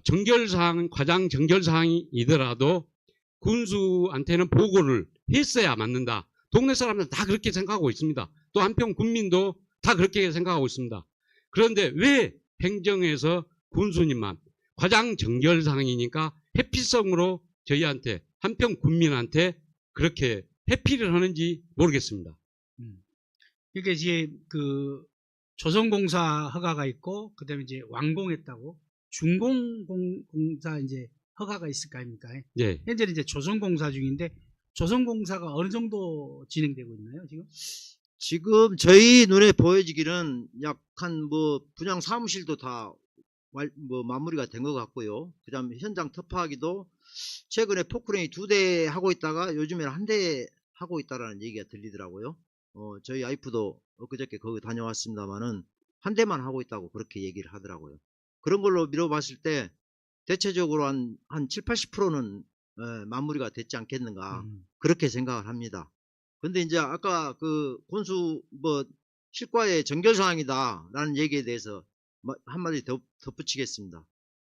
정결사항, 과장 정결사항이더라도 군수한테는 보고를 했어야 맞는다. 동네 사람들 다 그렇게 생각하고 있습니다. 또 한평 군민도 다 그렇게 생각하고 있습니다. 그런데 왜 행정에서 군수님만 과장 정결사항이니까 회피성으로 저희한테 한평 군민한테 그렇게 회피를 하는지 모르겠습니다. 그러니까 이제 그 조선공사 허가가 있고 그다음에 이제 완공했다고 중공공사 이제 허가가 있을 거 아닙니까? 예. 현재는 이제 조선공사 중인데 조선공사가 어느 정도 진행되고 있나요, 지금? 지금 저희 눈에 보여지기는 약 한 뭐 분양 사무실도 다 마무리가 된 것 같고요. 그다음에 현장 터프하기도 최근에 포크레인이 2대 하고 있다가 요즘에는 1대 하고 있다라는 얘기가 들리더라고요. 저희 와이프도 엊그저께 거기 다녀왔습니다만은 1대만 하고 있다고 그렇게 얘기를 하더라고요. 그런 걸로 미뤄봤을 때 대체적으로 한 7, 80%는 마무리가 됐지 않겠는가 그렇게 생각을 합니다. 근데 이제 아까 그 군수 뭐 실과의 정결사항이다라는 얘기에 대해서 한마디 더 덧붙이겠습니다.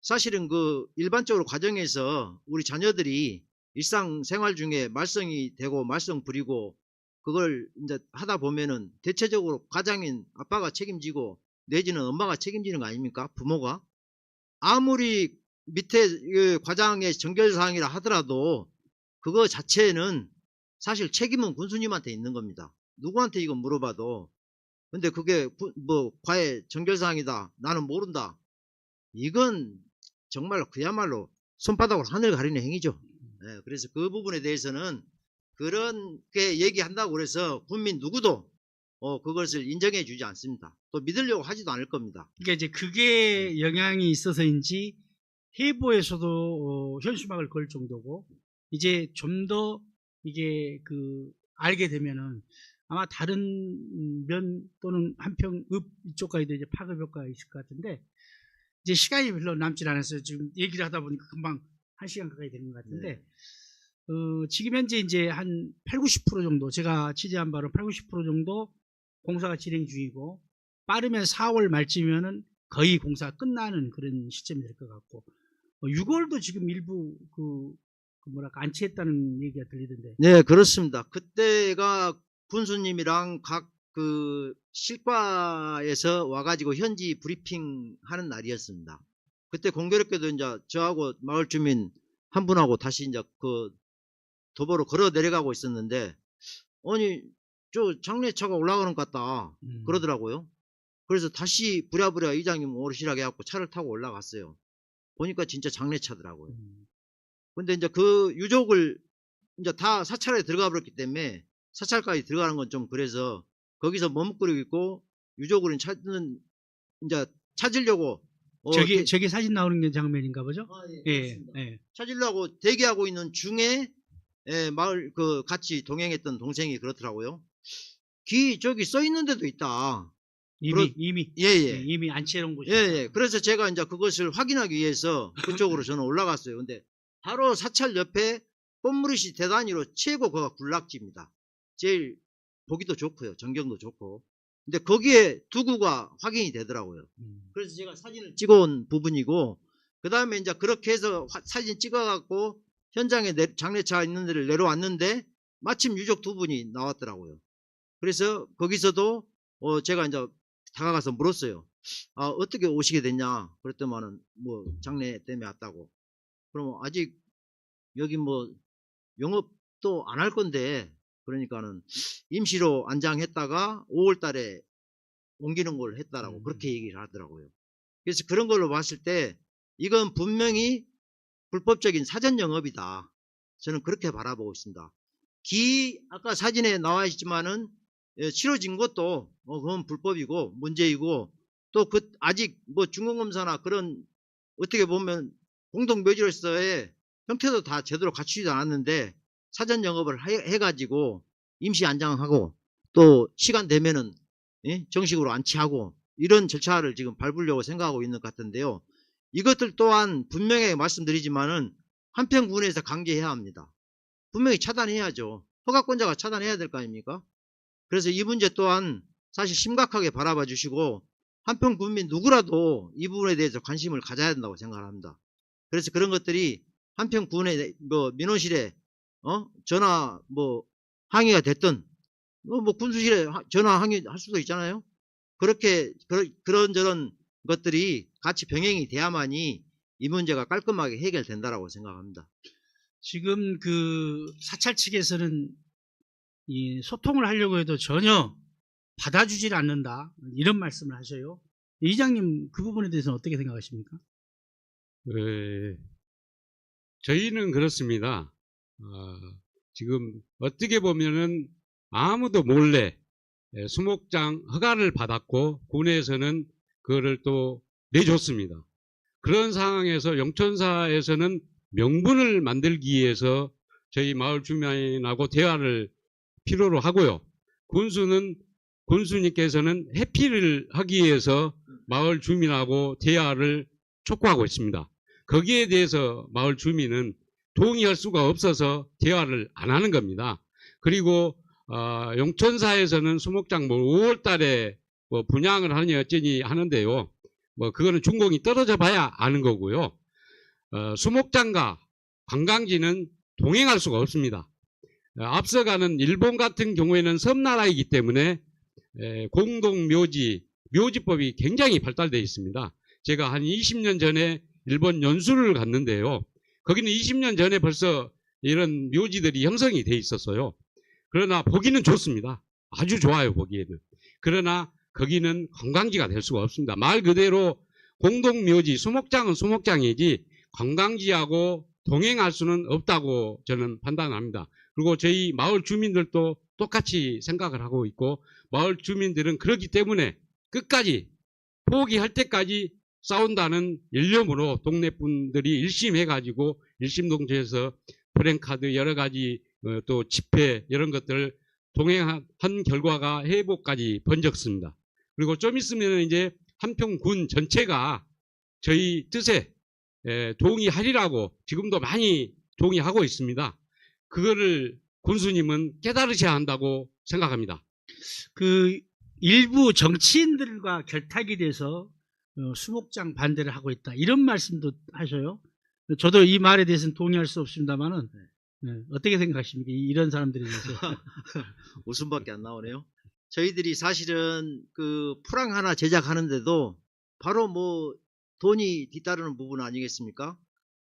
사실은 그 일반적으로 과정에서 우리 자녀들이 일상생활 중에 말썽이 되고 말썽 부리고 그걸 이제 하다 보면은 대체적으로 가장인 아빠가 책임지고 내지는 엄마가 책임지는 거 아닙니까? 부모가. 아무리 밑에 그 과장의 정결사항이라 하더라도 그거 자체는 사실 책임은 군수님한테 있는 겁니다. 누구한테 이거 물어봐도. 근데 그게 뭐 과외 정결사항이다, 나는 모른다, 이건 정말 그야말로 손바닥으로 하늘 가리는 행위죠. 예, 그래서 그 부분에 대해서는 그렇게 얘기한다고 그래서 국민 누구도 그것을 인정해 주지 않습니다. 또 믿으려고 하지도 않을 겁니다. 그러니까 이제 그게 영향이 있어서인지 해보에서도 현수막을 걸 정도고, 이제 좀 더 이게 알게 되면은 아마 다른 면 또는 한평읍 이쪽까지도 이제 파급 효과가 있을 것 같은데, 이제 시간이 별로 남질 않았어요. 지금 얘기를 하다 보니까 금방 1시간 가까이 되는 것 같은데, 지금 현재 이제 한 80, 90% 정도, 제가 취재한 바로 80, 90% 정도 공사가 진행 중이고, 빠르면 4월 말쯤이면은 거의 공사가 끝나는 그런 시점이 될 것 같고, 6월도 지금 일부 안치했다는 얘기가 들리던데. 네, 그렇습니다. 그때가 군수님이랑 각 실과에서 와가지고 현지 브리핑 하는 날이었습니다. 그때 공교롭게도 이제 저하고 마을 주민 한 분하고 다시 이제 도보로 걸어 내려가고 있었는데, 아니, 저 장례차가 올라가는 것 같다, 그러더라고요. 그래서 다시 부랴부랴 이장님 오시라고 해갖고 차를 타고 올라갔어요. 보니까 진짜 장례차더라고요. 근데 이제 그 유족을 이제 다 사찰에 들어가 버렸기 때문에, 사찰까지 들어가는 건 좀 그래서 거기서 머뭇거리고 있고, 유족을 찾으려고 저기 사진 나오는 게 장면인가 보죠? 예, 찾으려고 대기하고 있는 중에 마을 같이 동행했던 동생이 그렇더라고요. 저기 써 있는 데도 있다. 이미 안치해 놓은 곳이. 예. 그래서 제가 이제 그것을 확인하기 위해서 그쪽으로 저는 올라갔어요. 근데 바로 사찰 옆에 꽃무릇이 대단위로 최고 거가 군락지입니다. 제일 보기도 좋고요, 전경도 좋고. 근데 거기에 두구가 확인이 되더라고요. 그래서 제가 사진을 찍어온 부분이고, 그 다음에 이제 그렇게 해서 사진 찍어갖고 현장에 장례차 있는 데를 내려왔는데, 마침 유족 두 분이 나왔더라고요. 그래서 거기서도 제가 이제 다가가서 물었어요. 어떻게 오시게 됐냐? 그랬더만은 뭐 장례 때문에 왔다고. 그럼 아직 여기 뭐 영업도 안 할 건데, 그러니까는 임시로 안장했다가 5월 달에 옮기는 걸 했다라고 그렇게 얘기를 하더라고요. 그래서 그런 걸로 봤을 때 이건 분명히 불법적인 사전 영업이다, 저는 그렇게 바라보고 있습니다. 아까 사진에 나와 있지만은 치러진 것도 그건 불법이고 문제이고, 또 아직 뭐 중공검사나 그런 어떻게 보면 공동묘지로서의 형태도 다 제대로 갖추지도 않았는데, 사전 영업을 해가지고 임시 안장하고 또 시간 되면은 정식으로 안치하고, 이런 절차를 지금 밟으려고 생각하고 있는 것 같은데요. 이것들 또한 분명하게 말씀드리지만은 한평군에서 강제해야 합니다. 분명히 차단해야죠. 허가권자가 차단해야 될 거 아닙니까? 그래서 이 문제 또한 사실 심각하게 바라봐 주시고, 한평 군민 누구라도 이 부분에 대해서 관심을 가져야 된다고 생각합니다. 그래서 그런 것들이 한평 군의 민원실에 전화 항의가 됐든 군수실에 전화 항의할 수도 있잖아요. 그렇게 그런저런 것들이 같이 병행이 돼야만이 이 문제가 깔끔하게 해결된다라고 생각합니다. 지금 사찰 측에서는 이 소통을 하려고 해도 전혀 받아주질 않는다, 이런 말씀을 하셔요. 이장님, 그 부분에 대해서는 어떻게 생각하십니까? 저희는 그렇습니다. 지금 어떻게 보면은 아무도 몰래 수목장 허가를 받았고 군에서는 그거를 또 내줬습니다. 그런 상황에서 용천사에서는 명분을 만들기 위해서 저희 마을 주민하고 대화를 필요로 하고요. 군수님께서는 회피를 하기 위해서 마을 주민하고 대화를 촉구하고 있습니다. 거기에 대해서 마을 주민은 동의할 수가 없어서 대화를 안 하는 겁니다. 그리고 용천사에서는 수목장 5월 달에 분양을 하니 어쩌니 하는데요. 그거는 준공이 떨어져 봐야 아는 거고요. 수목장과 관광지는 동행할 수가 없습니다. 앞서가는 일본 같은 경우에는 섬나라이기 때문에 묘지법이 굉장히 발달되어 있습니다. 제가 한 20년 전에 일본 연수를 갔는데요. 거기는 20년 전에 벌써 이런 묘지들이 형성이 돼 있었어요. 그러나 보기는 좋습니다. 아주 좋아요, 보기에는. 그러나 거기는 관광지가 될 수가 없습니다. 말 그대로 공동묘지, 수목장은 수목장이지 관광지하고 동행할 수는 없다고 저는 판단합니다. 그리고 저희 마을 주민들도 똑같이 생각을 하고 있고, 마을 주민들은 그렇기 때문에 끝까지 포기할 때까지 싸운다는 일념으로 동네 분들이 일심해가지고 일심동체에서 프랜카드 여러 가지 또 집회 이런 것들을 동행한 결과가 해복까지 번졌습니다. 그리고 좀 있으면 이제 한평군 전체가 저희 뜻에 동의하리라고 지금도 많이 동의하고 있습니다. 그거를 군수님은 깨달으셔야 한다고 생각합니다. 그 일부 정치인들과 결탁이 돼서 수목장 반대를 하고 있다, 이런 말씀도 하셔요. 저도 이 말에 대해서는 동의할 수 없습니다만은 어떻게 생각하십니까? 이런 사람들에 대해서. 웃음밖에 안 나오네요. 저희들이 사실은 그 프랑 하나 제작하는데도 바로 뭐 돈이 뒤따르는 부분 아니겠습니까?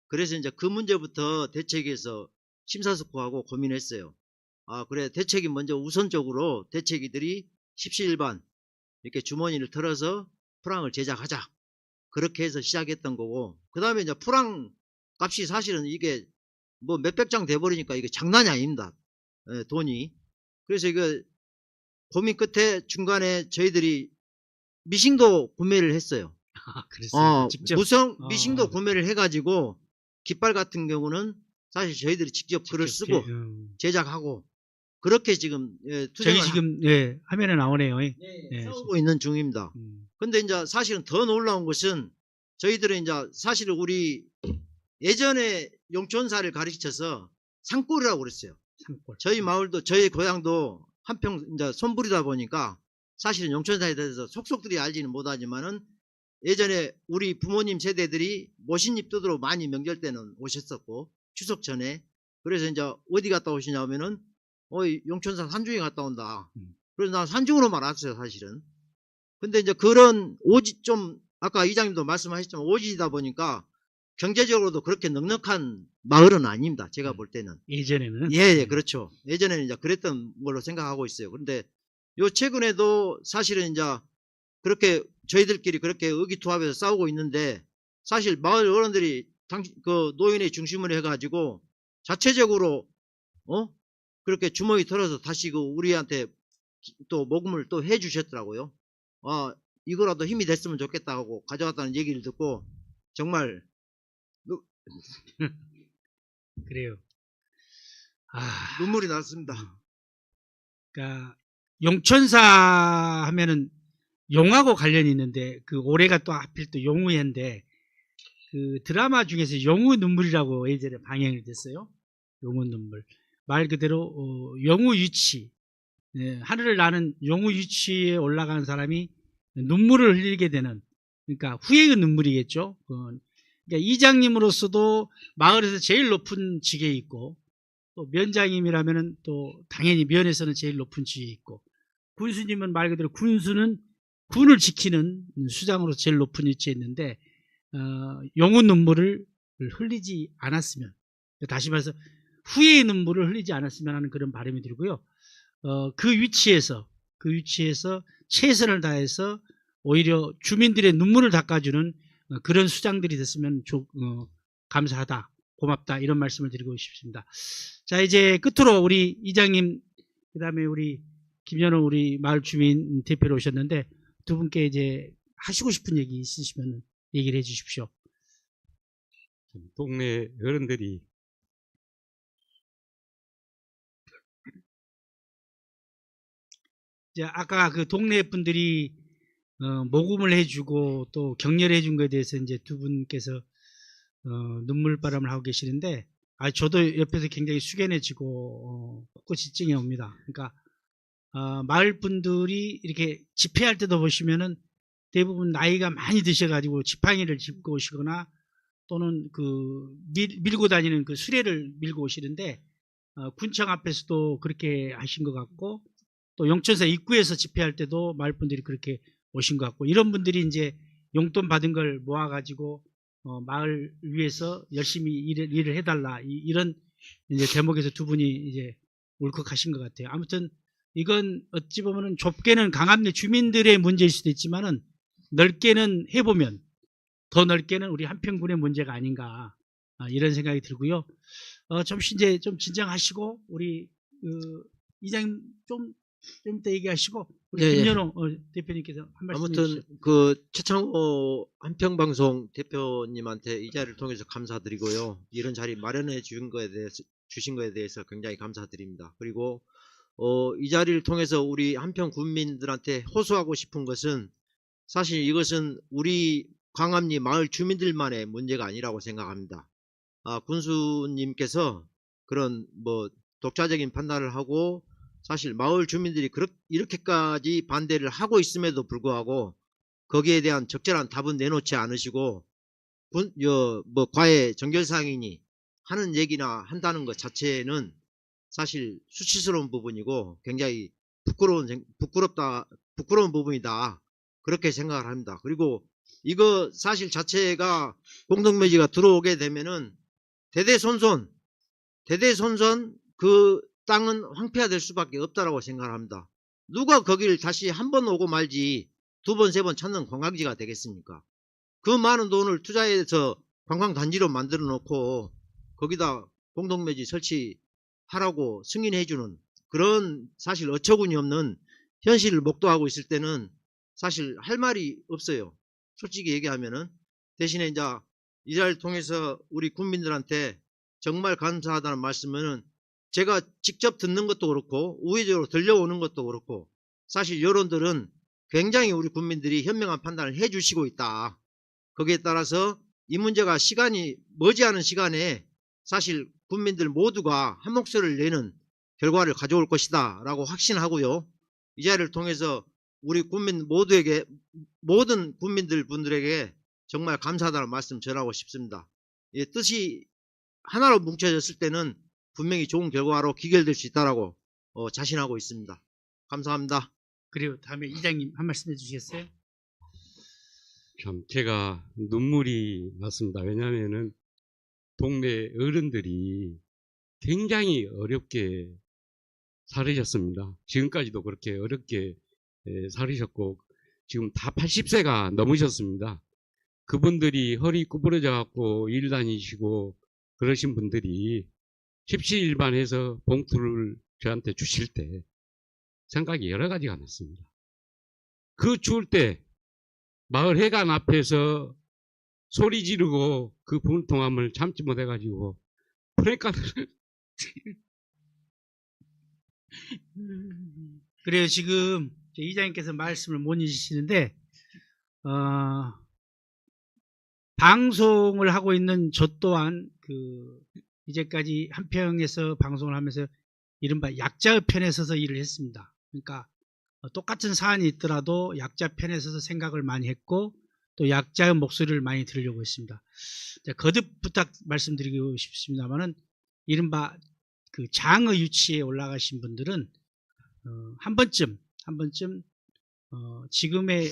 그래서 이제 그 문제부터 대책에서 심사숙고하고 고민했어요. 아, 그래, 대책이 먼저 우선적으로 대책이들이 십시일반 이렇게 주머니를 털어서 프랑을 제작하자, 그렇게 해서 시작했던 거고, 그 다음에 이제 프랑 값이 사실은 이게 뭐 몇백 장 돼버리니까 이게 장난이 아닙니다. 돈이. 그래서 이거 고민 끝에 중간에 저희들이 미싱도 구매를 했어요. 아, 그랬어요. 직접. 미싱도 구매를 해가지고 깃발 같은 경우는 사실 저희들이 직접 글을 쓰고 제작하고 그렇게 지금 투자를 저기 지금 화면에 나오네요. 싸우고 있는 중입니다. 근데 이제 사실은 더 놀라운 것은 저희들은 이제 사실은 우리 예전에 용촌사를 가르쳐서 산골이라고 그랬어요. 산골. 저희 마을도 저희 고향도 한평 이제 손불이다 보니까 사실은 용촌사에 대해서 속속들이 알지는 못하지만은 예전에 우리 부모님 세대들이 모신잎 뜯으러 많이 명절 때는 오셨었고 추석 전에, 그래서 이제 어디 갔다 오시냐면은 용촌사 산중에 갔다 온다. 그래서 난 산중으로만 왔어요, 사실은. 근데 이제 그런 오지 좀 아까 이장님도 말씀하셨지만 오지다 보니까 경제적으로도 그렇게 넉넉한 마을은 아닙니다. 제가 볼 때는. 예전에는. 예, 그렇죠. 예전에는 이제 그랬던 걸로 생각하고 있어요. 그런데 요 최근에도 사실은 이제 그렇게 저희들끼리 그렇게 의기투합해서 싸우고 있는데, 사실 마을 어른들이 그 노인의 중심을 해가지고 자체적으로 그렇게 주머니 털어서 다시 그 우리한테 또 모금을 또 해주셨더라고요. 아, 이거라도 힘이 됐으면 좋겠다 하고 가져왔다는 얘기를 듣고 정말 그래요. 아, 눈물이 났습니다. 그러니까 용천사 하면은 용하고 관련이 있는데, 그 올해가 또 하필 또 용우해인데, 그 드라마 중에서 용우 눈물이라고 예전에 방영이 됐어요. 용우 눈물. 말 그대로 용우 유치, 하늘을 나는 용우 유치에 올라가는 사람이 눈물을 흘리게 되는, 그러니까 후회의 눈물이겠죠. 그러니까 이장님으로서도 마을에서 제일 높은 직에 있고, 또 면장님이라면은 또 당연히 면에서는 제일 높은 직에 있고, 군수님은 말 그대로 군수는 군을 지키는 수장으로 제일 높은 위치에 있는데, 용우 눈물을 흘리지 않았으면, 다시 말해서 후회의 눈물을 흘리지 않았으면 하는 그런 바람이 들고요. 그 위치에서 최선을 다해서 오히려 주민들의 눈물을 닦아주는 그런 수장들이 됐으면 감사하다, 고맙다, 이런 말씀을 드리고 싶습니다. 자, 이제 끝으로 우리 이장님, 그 다음에 우리 김연호 우리 마을 주민 대표로 오셨는데, 두 분께 이제 하시고 싶은 얘기 있으시면 얘기를 해 주십시오. 동네 어른들이 이제 아까 그 동네 분들이 모금을 해주고 또 격려를 해준 것에 대해서 이제 두 분께서 눈물바람을 하고 계시는데, 저도 옆에서 굉장히 숙연해지고 꿋꿋이 찡해 옵니다. 그러니까 마을 분들이 이렇게 집회할 때도 보시면은 대부분 나이가 많이 드셔가지고 지팡이를 짚고 오시거나 또는 그 밀고 다니는 그 수레를 밀고 오시는데, 군청 앞에서도 그렇게 하신 것 같고, 또 용천사 입구에서 집회할 때도 마을 분들이 그렇게 오신 것 같고, 이런 분들이 이제 용돈 받은 걸 모아가지고 마을 위해서 열심히 일을 해달라, 이런 이제 대목에서 두 분이 이제 울컥하신 것 같아요. 아무튼 이건 어찌 보면은 좁게는 강압내 주민들의 문제일 수도 있지만은 넓게는 해보면 더 넓게는 우리 한평군의 문제가 아닌가 이런 생각이 들고요. 잠시 이제 좀 진정하시고 우리 이장님 좀 이따 얘기하시고 우리 예, 예. 김연호 대표님께서 한 말씀 아무튼 해주시죠. 그 최창호 한평방송 대표님한테 이 자리를 통해서 감사드리고요. 이런 자리 마련해 주신 거에 대해서 굉장히 감사드립니다. 그리고 이 자리를 통해서 우리 한평 군민들한테 호소하고 싶은 것은 사실 이것은 우리 광암리 마을 주민들만의 문제가 아니라고 생각합니다. 군수님께서 그런 뭐 독자적인 판단을 하고 사실 마을 주민들이 이렇게까지 반대를 하고 있음에도 불구하고 거기에 대한 적절한 답은 내놓지 않으시고 뭐 과외 정결상인이 하는 얘기나 한다는 것 자체는 사실 수치스러운 부분이고 굉장히 부끄러운 부분이다. 그렇게 생각을 합니다. 그리고 이거 사실 자체가 공동묘지가 들어오게 되면은 대대손손 그 땅은 황폐화될 수밖에 없다라고 생각을 합니다. 누가 거기를 다시 한 번 오고 말지 두 번, 세 번 찾는 관광지가 되겠습니까? 그 많은 돈을 투자해서 관광단지로 만들어 놓고 거기다 공동묘지 설치하라고 승인해주는 그런 사실 어처구니 없는 현실을 목도하고 있을 때는 사실 할 말이 없어요. 솔직히 얘기하면은. 대신에 이제 이 자리를 통해서 우리 국민들한테 정말 감사하다는 말씀은 제가 직접 듣는 것도 그렇고 우회적으로 들려오는 것도 그렇고 사실 여론들은 굉장히 우리 국민들이 현명한 판단을 해주시고 있다. 거기에 따라서 이 문제가 시간이 머지않은 시간에 사실 국민들 모두가 한 목소리를 내는 결과를 가져올 것이다 라고 확신하고요. 이 자리를 통해서 우리 국민 모두에게 모든 분들에게 정말 감사하다는 말씀 전하고 싶습니다. 뜻이 하나로 뭉쳐졌을 때는 분명히 좋은 결과로 귀결될 수 있다라고 자신하고 있습니다. 감사합니다. 그리고 다음에 이장님 한 말씀 해주시겠어요? 참 제가 눈물이 났습니다. 왜냐하면은 동네 어른들이 굉장히 어렵게 살으셨습니다. 지금까지도 그렇게 어렵게 살으셨고 지금 다 80세가 넘으셨습니다. 그분들이 허리 구부러져 갖고 일 다니시고 그러신 분들이 십시일반해서 봉투를 저한테 주실 때 생각이 여러 가지가 났습니다. 그 추울 때 마을 회관 앞에서 소리 지르고 그 분통함을 참지 못해가지고 프랭카드를 그래요. 지금 이장님께서 말씀을 못 잊으시는데 방송을 하고 있는 저 또한 이제까지 한평에서 방송을 하면서 이른바 약자의 편에 서서 일을 했습니다. 그러니까 똑같은 사안이 있더라도 약자 편에 서서 생각을 많이 했고 또 약자의 목소리를 많이 들으려고 했습니다. 거듭 부탁 말씀드리고 싶습니다만은 이른바 그 장의 유치에 올라가신 분들은 한 번쯤 지금의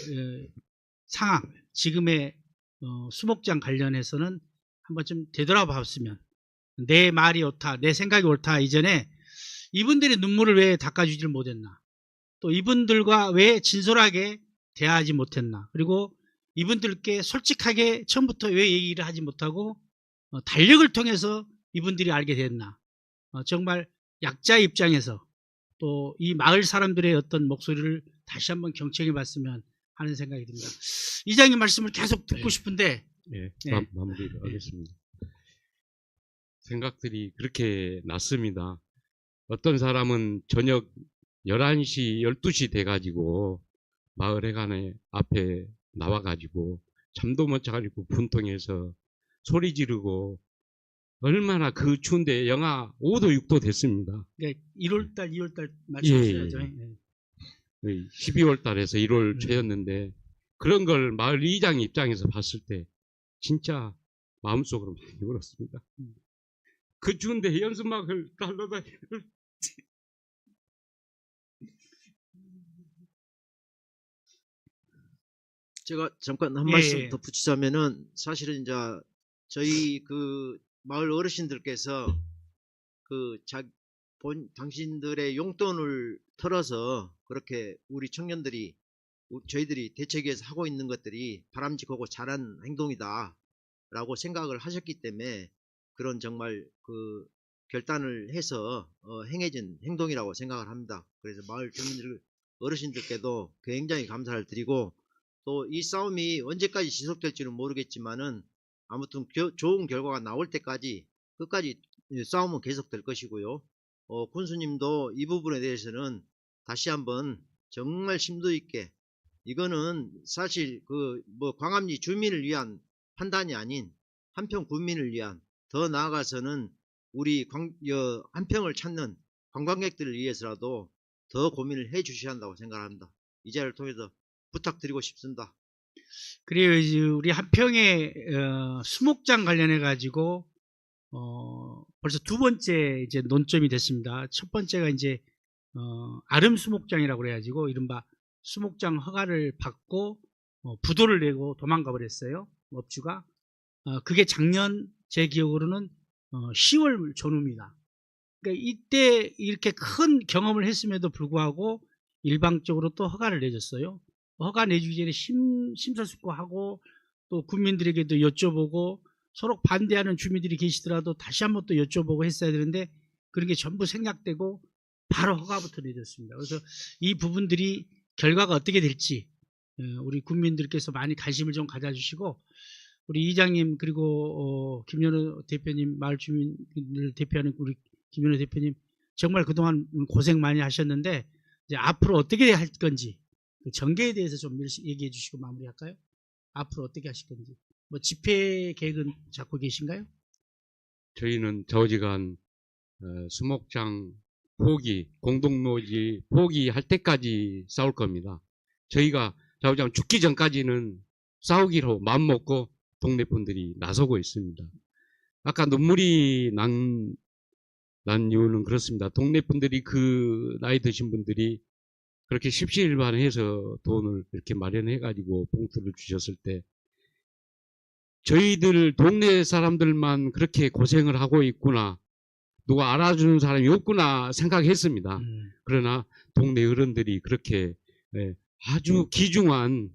상황, 지금의 수목장 관련해서는 한 번쯤 되돌아봤으면 내 말이 옳다, 내 생각이 옳다 이전에 이분들의 눈물을 왜 닦아주지를 못했나, 또 이분들과 왜 진솔하게 대화하지 못했나, 그리고 이분들께 솔직하게 처음부터 왜 얘기를 하지 못하고 달력을 통해서 이분들이 알게 됐나. 정말 약자의 입장에서 또 이 마을 사람들의 어떤 목소리를 다시 한번 경청해 봤으면 하는 생각이 듭니다. 이장님 말씀을 계속 듣고 싶은데 네, 네. 마무리를 하겠습니다. 생각들이 그렇게 났습니다. 어떤 사람은 저녁 11시, 12시 돼가지고 마을 회관에 앞에 나와가지고 잠도 못 자가지고 분통해서 소리 지르고 얼마나 그 추운데 영하 5도, 6도 됐습니다. 그러니까 1월달, 2월달 말씀하셔야죠. 예. 12월 달에서 1월 초였는데 그런 걸 마을 이장 입장에서 봤을 때 진짜 마음속으로 많이 울었습니다. 그 추운데 연수막을 달러다니는 제가 잠깐 한 예, 말씀 예. 더 붙이자면은 사실은 이제 저희 그 마을 어르신들께서 당신들의 용돈을 털어서 그렇게 우리 청년들이 저희들이 대책위에서 하고 있는 것들이 바람직하고 잘한 행동이다라고 생각을 하셨기 때문에 그런 정말 그 결단을 해서 행해진 행동이라고 생각을 합니다. 그래서 마을 주민들 어르신들께도 굉장히 감사를 드리고 또 이 싸움이 언제까지 지속될지는 모르겠지만은 아무튼 좋은 결과가 나올 때까지 끝까지 싸움은 계속될 것이고요. 군수님도 이 부분에 대해서는 다시 한번 정말 심도 있게 이거는 사실 그 뭐 광암리 주민을 위한 판단이 아닌 한평 군민을 위한 더 나아가서는 우리 한평을 찾는 관광객들을 위해서라도 더 고민을 해 주셔야 한다고 생각합니다. 이 자리를 통해서 부탁드리고 싶습니다. 그래요. 이제 우리 한평의 수목장 관련해 가지고 벌써 두 번째 이제 논점이 됐습니다. 첫 번째가 이제 아름 수목장이라고 그래가지고 이른바 수목장 허가를 받고 부도를 내고 도망가 버렸어요. 업주가. 그게 작년 제 기억으로는 10월 전후입니다. 그러니까 이때 이렇게 큰 경험을 했음에도 불구하고 일방적으로 또 허가를 내줬어요. 허가 내주기 전에 심사숙고하고 또 국민들에게도 여쭤보고 서로 반대하는 주민들이 계시더라도 다시 한번 또 여쭤보고 했어야 되는데 그런 게 전부 생략되고 바로 허가부터 내줬습니다. 그래서 이 부분들이 결과가 어떻게 될지 우리 국민들께서 많이 관심을 좀 가져주시고 우리 이장님 그리고 김연호 대표님 마을 주민을 대표하는 우리 김연호 대표님 정말 그동안 고생 많이 하셨는데 이제 앞으로 어떻게 할 건지 그 전개에 대해서 좀 얘기해 주시고 마무리할까요? 앞으로 어떻게 하실 건지 뭐 집회 계획은 잡고 계신가요? 저희는 저지간 수목장 포기, 공동묘지 포기할 때까지 싸울 겁니다. 저희가 좌우장 죽기 전까지는 싸우기로 마음먹고 동네 분들이 나서고 있습니다. 아까 눈물이 난 이유는 그렇습니다. 동네 분들이 그 나이 드신 분들이 그렇게 십시일반해서 돈을 이렇게 마련해가지고 봉투를 주셨을 때 저희들 동네 사람들만 그렇게 고생을 하고 있구나. 누가 알아주는 사람이 없구나 생각했습니다. 그러나 동네 어른들이 그렇게 아주 귀중한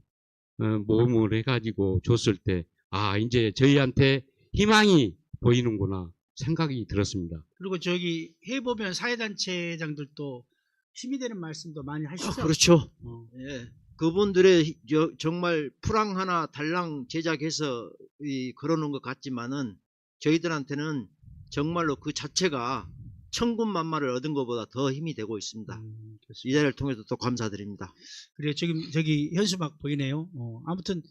모험을 해가지고 줬을 때 아 이제 저희한테 희망이 보이는구나 생각이 들었습니다. 그리고 저기 해보면 사회단체장들도 힘이 되는 말씀도 많이 하시죠? 그렇죠. 예. 그분들의 정말 풀랑 하나 달랑 제작해서 걸어놓은 것 같지만은 저희들한테는 정말로 그 자체가 천군만마를 얻은 것보다 더 힘이 되고 있습니다. 이 자리를 통해서 또 감사드립니다. 그래요. 지금 저기 현수막 보이네요. 아무튼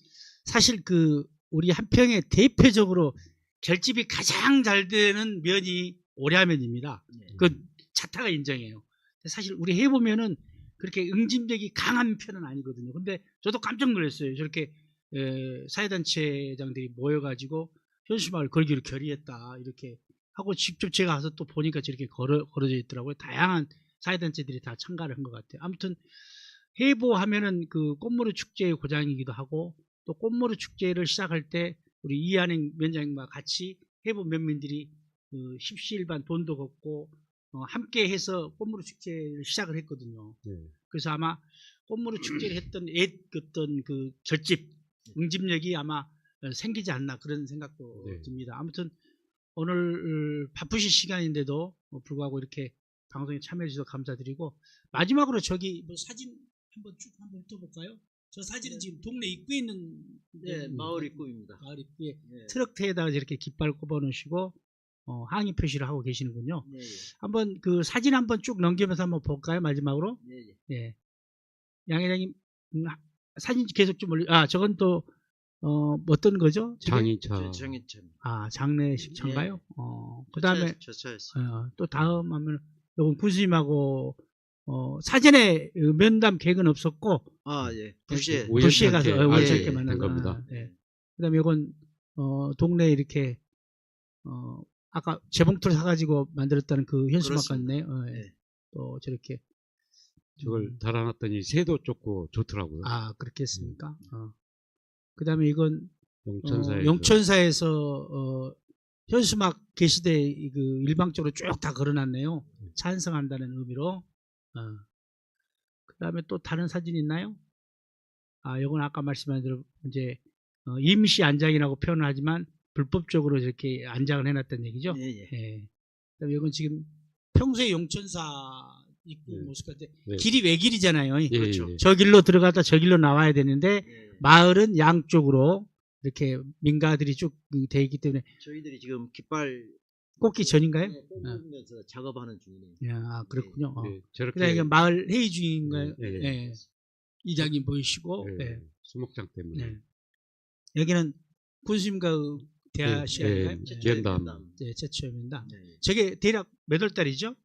사실 그 우리 한평에 대표적으로 결집이 가장 잘 되는 면이 오랴면입니다. 그 자타가 인정해요. 사실 우리 해보면은 그렇게 응집력이 강한 편은 아니거든요. 근데 저도 깜짝 놀랐어요. 저렇게 사회단체장들이 모여가지고 현수막을 걸기로 결의했다 이렇게 하고 직접 제가 가서 또 보니까 저렇게 걸어져 있더라고요. 다양한 사회단체들이 다 참가를 한 것 같아요. 아무튼 해보하면은 그 꽃무르 축제의 고장이기도 하고 또 꽃무르 축제를 시작할 때 우리 이한행 위원장님과 같이 해보 면민들이 그 십시일반 돈도 걷고 함께 해서 꽃무르 축제를 시작을 했거든요. 그래서 아마 꽃무르 축제를 했던 어떤 그 결집, 응집력이 아마 생기지 않나 그런 생각도 듭니다. 아무튼 오늘 바쁘신 시간인데도 불구하고 이렇게 방송에 참여해 주셔서 감사드리고 마지막으로 저기 뭐 사진 한번 쭉 한번 훑어볼까요? 저 사진은 지금 동네 입구에 있는 마을 입구입니다. 마을 입구에 트럭터에다가 이렇게 깃발 꼽아놓으시고 항의 표시를 하고 계시는군요. 한번 그 사진 한번 쭉 넘기면서 한번 볼까요? 마지막으로. 예. 양 회장님 사진 계속 좀 올려. 저건 또 어떤 거죠? 장의차. 장례식차인가요? 그다음에 저 차였어요. 또 다음 하면 요건 군수님하고 사전에 면담 계획은 없었고 부시에 가서 우연찮게 만난 겁니다. 그다음에 요건 동네 이렇게 아까 재봉틀 사가지고 만들었다는 그 현수막 같네요. 또 저렇게 저걸 달아놨더니 새도 쫓고 좋더라고요. 그렇게 했습니까? 그 다음에 이건 용천사에서 현수막 게시대 그 일방적으로 쭉 다 걸어놨네요. 찬성한다는 의미로. 그다음에 또 다른 사진 있나요? 요건 아까 말씀하신 대로 이제 임시 안장이라고 표현을 하지만 불법적으로 이렇게 안장을 해놨다는 얘기죠. 예, 예. 예. 그다음에 이건 지금 평소에 용천사 입구 네. 모습 같아. 네. 길이 외길이잖아요. 그렇죠. 예. 저 길로 들어갔다 저 길로 나와야 되는데 예. 마을은 양쪽으로 이렇게 민가들이 쭉 돼 있기 때문에 저희들이 지금 깃발 꽂기 전인가요? 뽑으면서 작업하는 중이네요. 그렇군요. 네, 저렇게 그러니까 마을 회의 중인가요? 예, 예. 예. 이장님 보이시고 예, 예. 수목장 때문에 네. 여기는 군수님과 대화 예, 시간인가요? 예. 연담. 네, 최초입니다. 네. 저게 대략 몇 월 달이죠?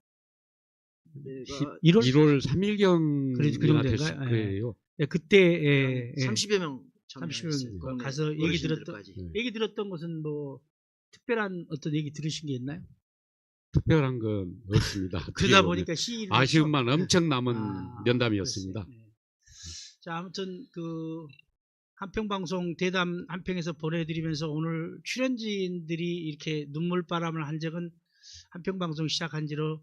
내가 1월? 1월 3일경이나 그 정도인가요? 됐을 예. 거예요. 네, 그때 예, 예. 30여 명 30명 동네 가서 얘기 들었던 어르신들까지. 얘기 들었던 것은 뭐 특별한 어떤 얘기 들으신 게 있나요? 특별한 건 없습니다. 그러다 어떻게 보면. 보니까 시일을 아쉬움만 엄청 남은 아, 면담이었습니다. 그랬어요. 네. 자, 아무튼 그 한평방송 대담 한평에서 보내드리면서 오늘 출연진들이 이렇게 눈물바람을 한 적은 한평방송 시작한 지로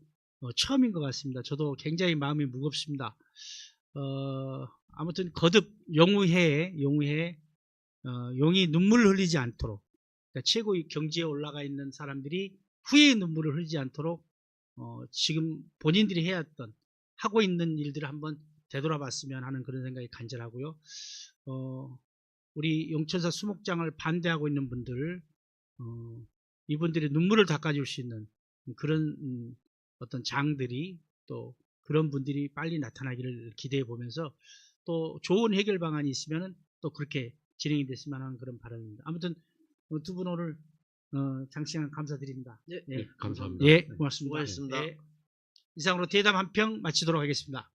처음인 것 같습니다. 저도 굉장히 마음이 무겁습니다. 아무튼 거듭 용이 눈물을 흘리지 않도록, 그러니까 최고의 경지에 올라가 있는 사람들이 후회의 눈물을 흘리지 않도록 지금 본인들이 해왔던 하고 있는 일들을 한번 되돌아봤으면 하는 그런 생각이 간절하고요. 우리 용천사 수목장을 반대하고 있는 분들, 이분들의 눈물을 닦아줄 수 있는 그런 어떤 장들이 또 그런 분들이 빨리 나타나기를 기대해 보면서 또 좋은 해결 방안이 있으면 또 그렇게 진행이 됐으면 하는 그런 바람입니다. 아무튼 두 분 오늘 장시간 감사드립니다. 네, 네, 감사합니다. 예, 고맙습니다. 수고하셨습니다. 예. 이상으로 대담 한평 마치도록 하겠습니다.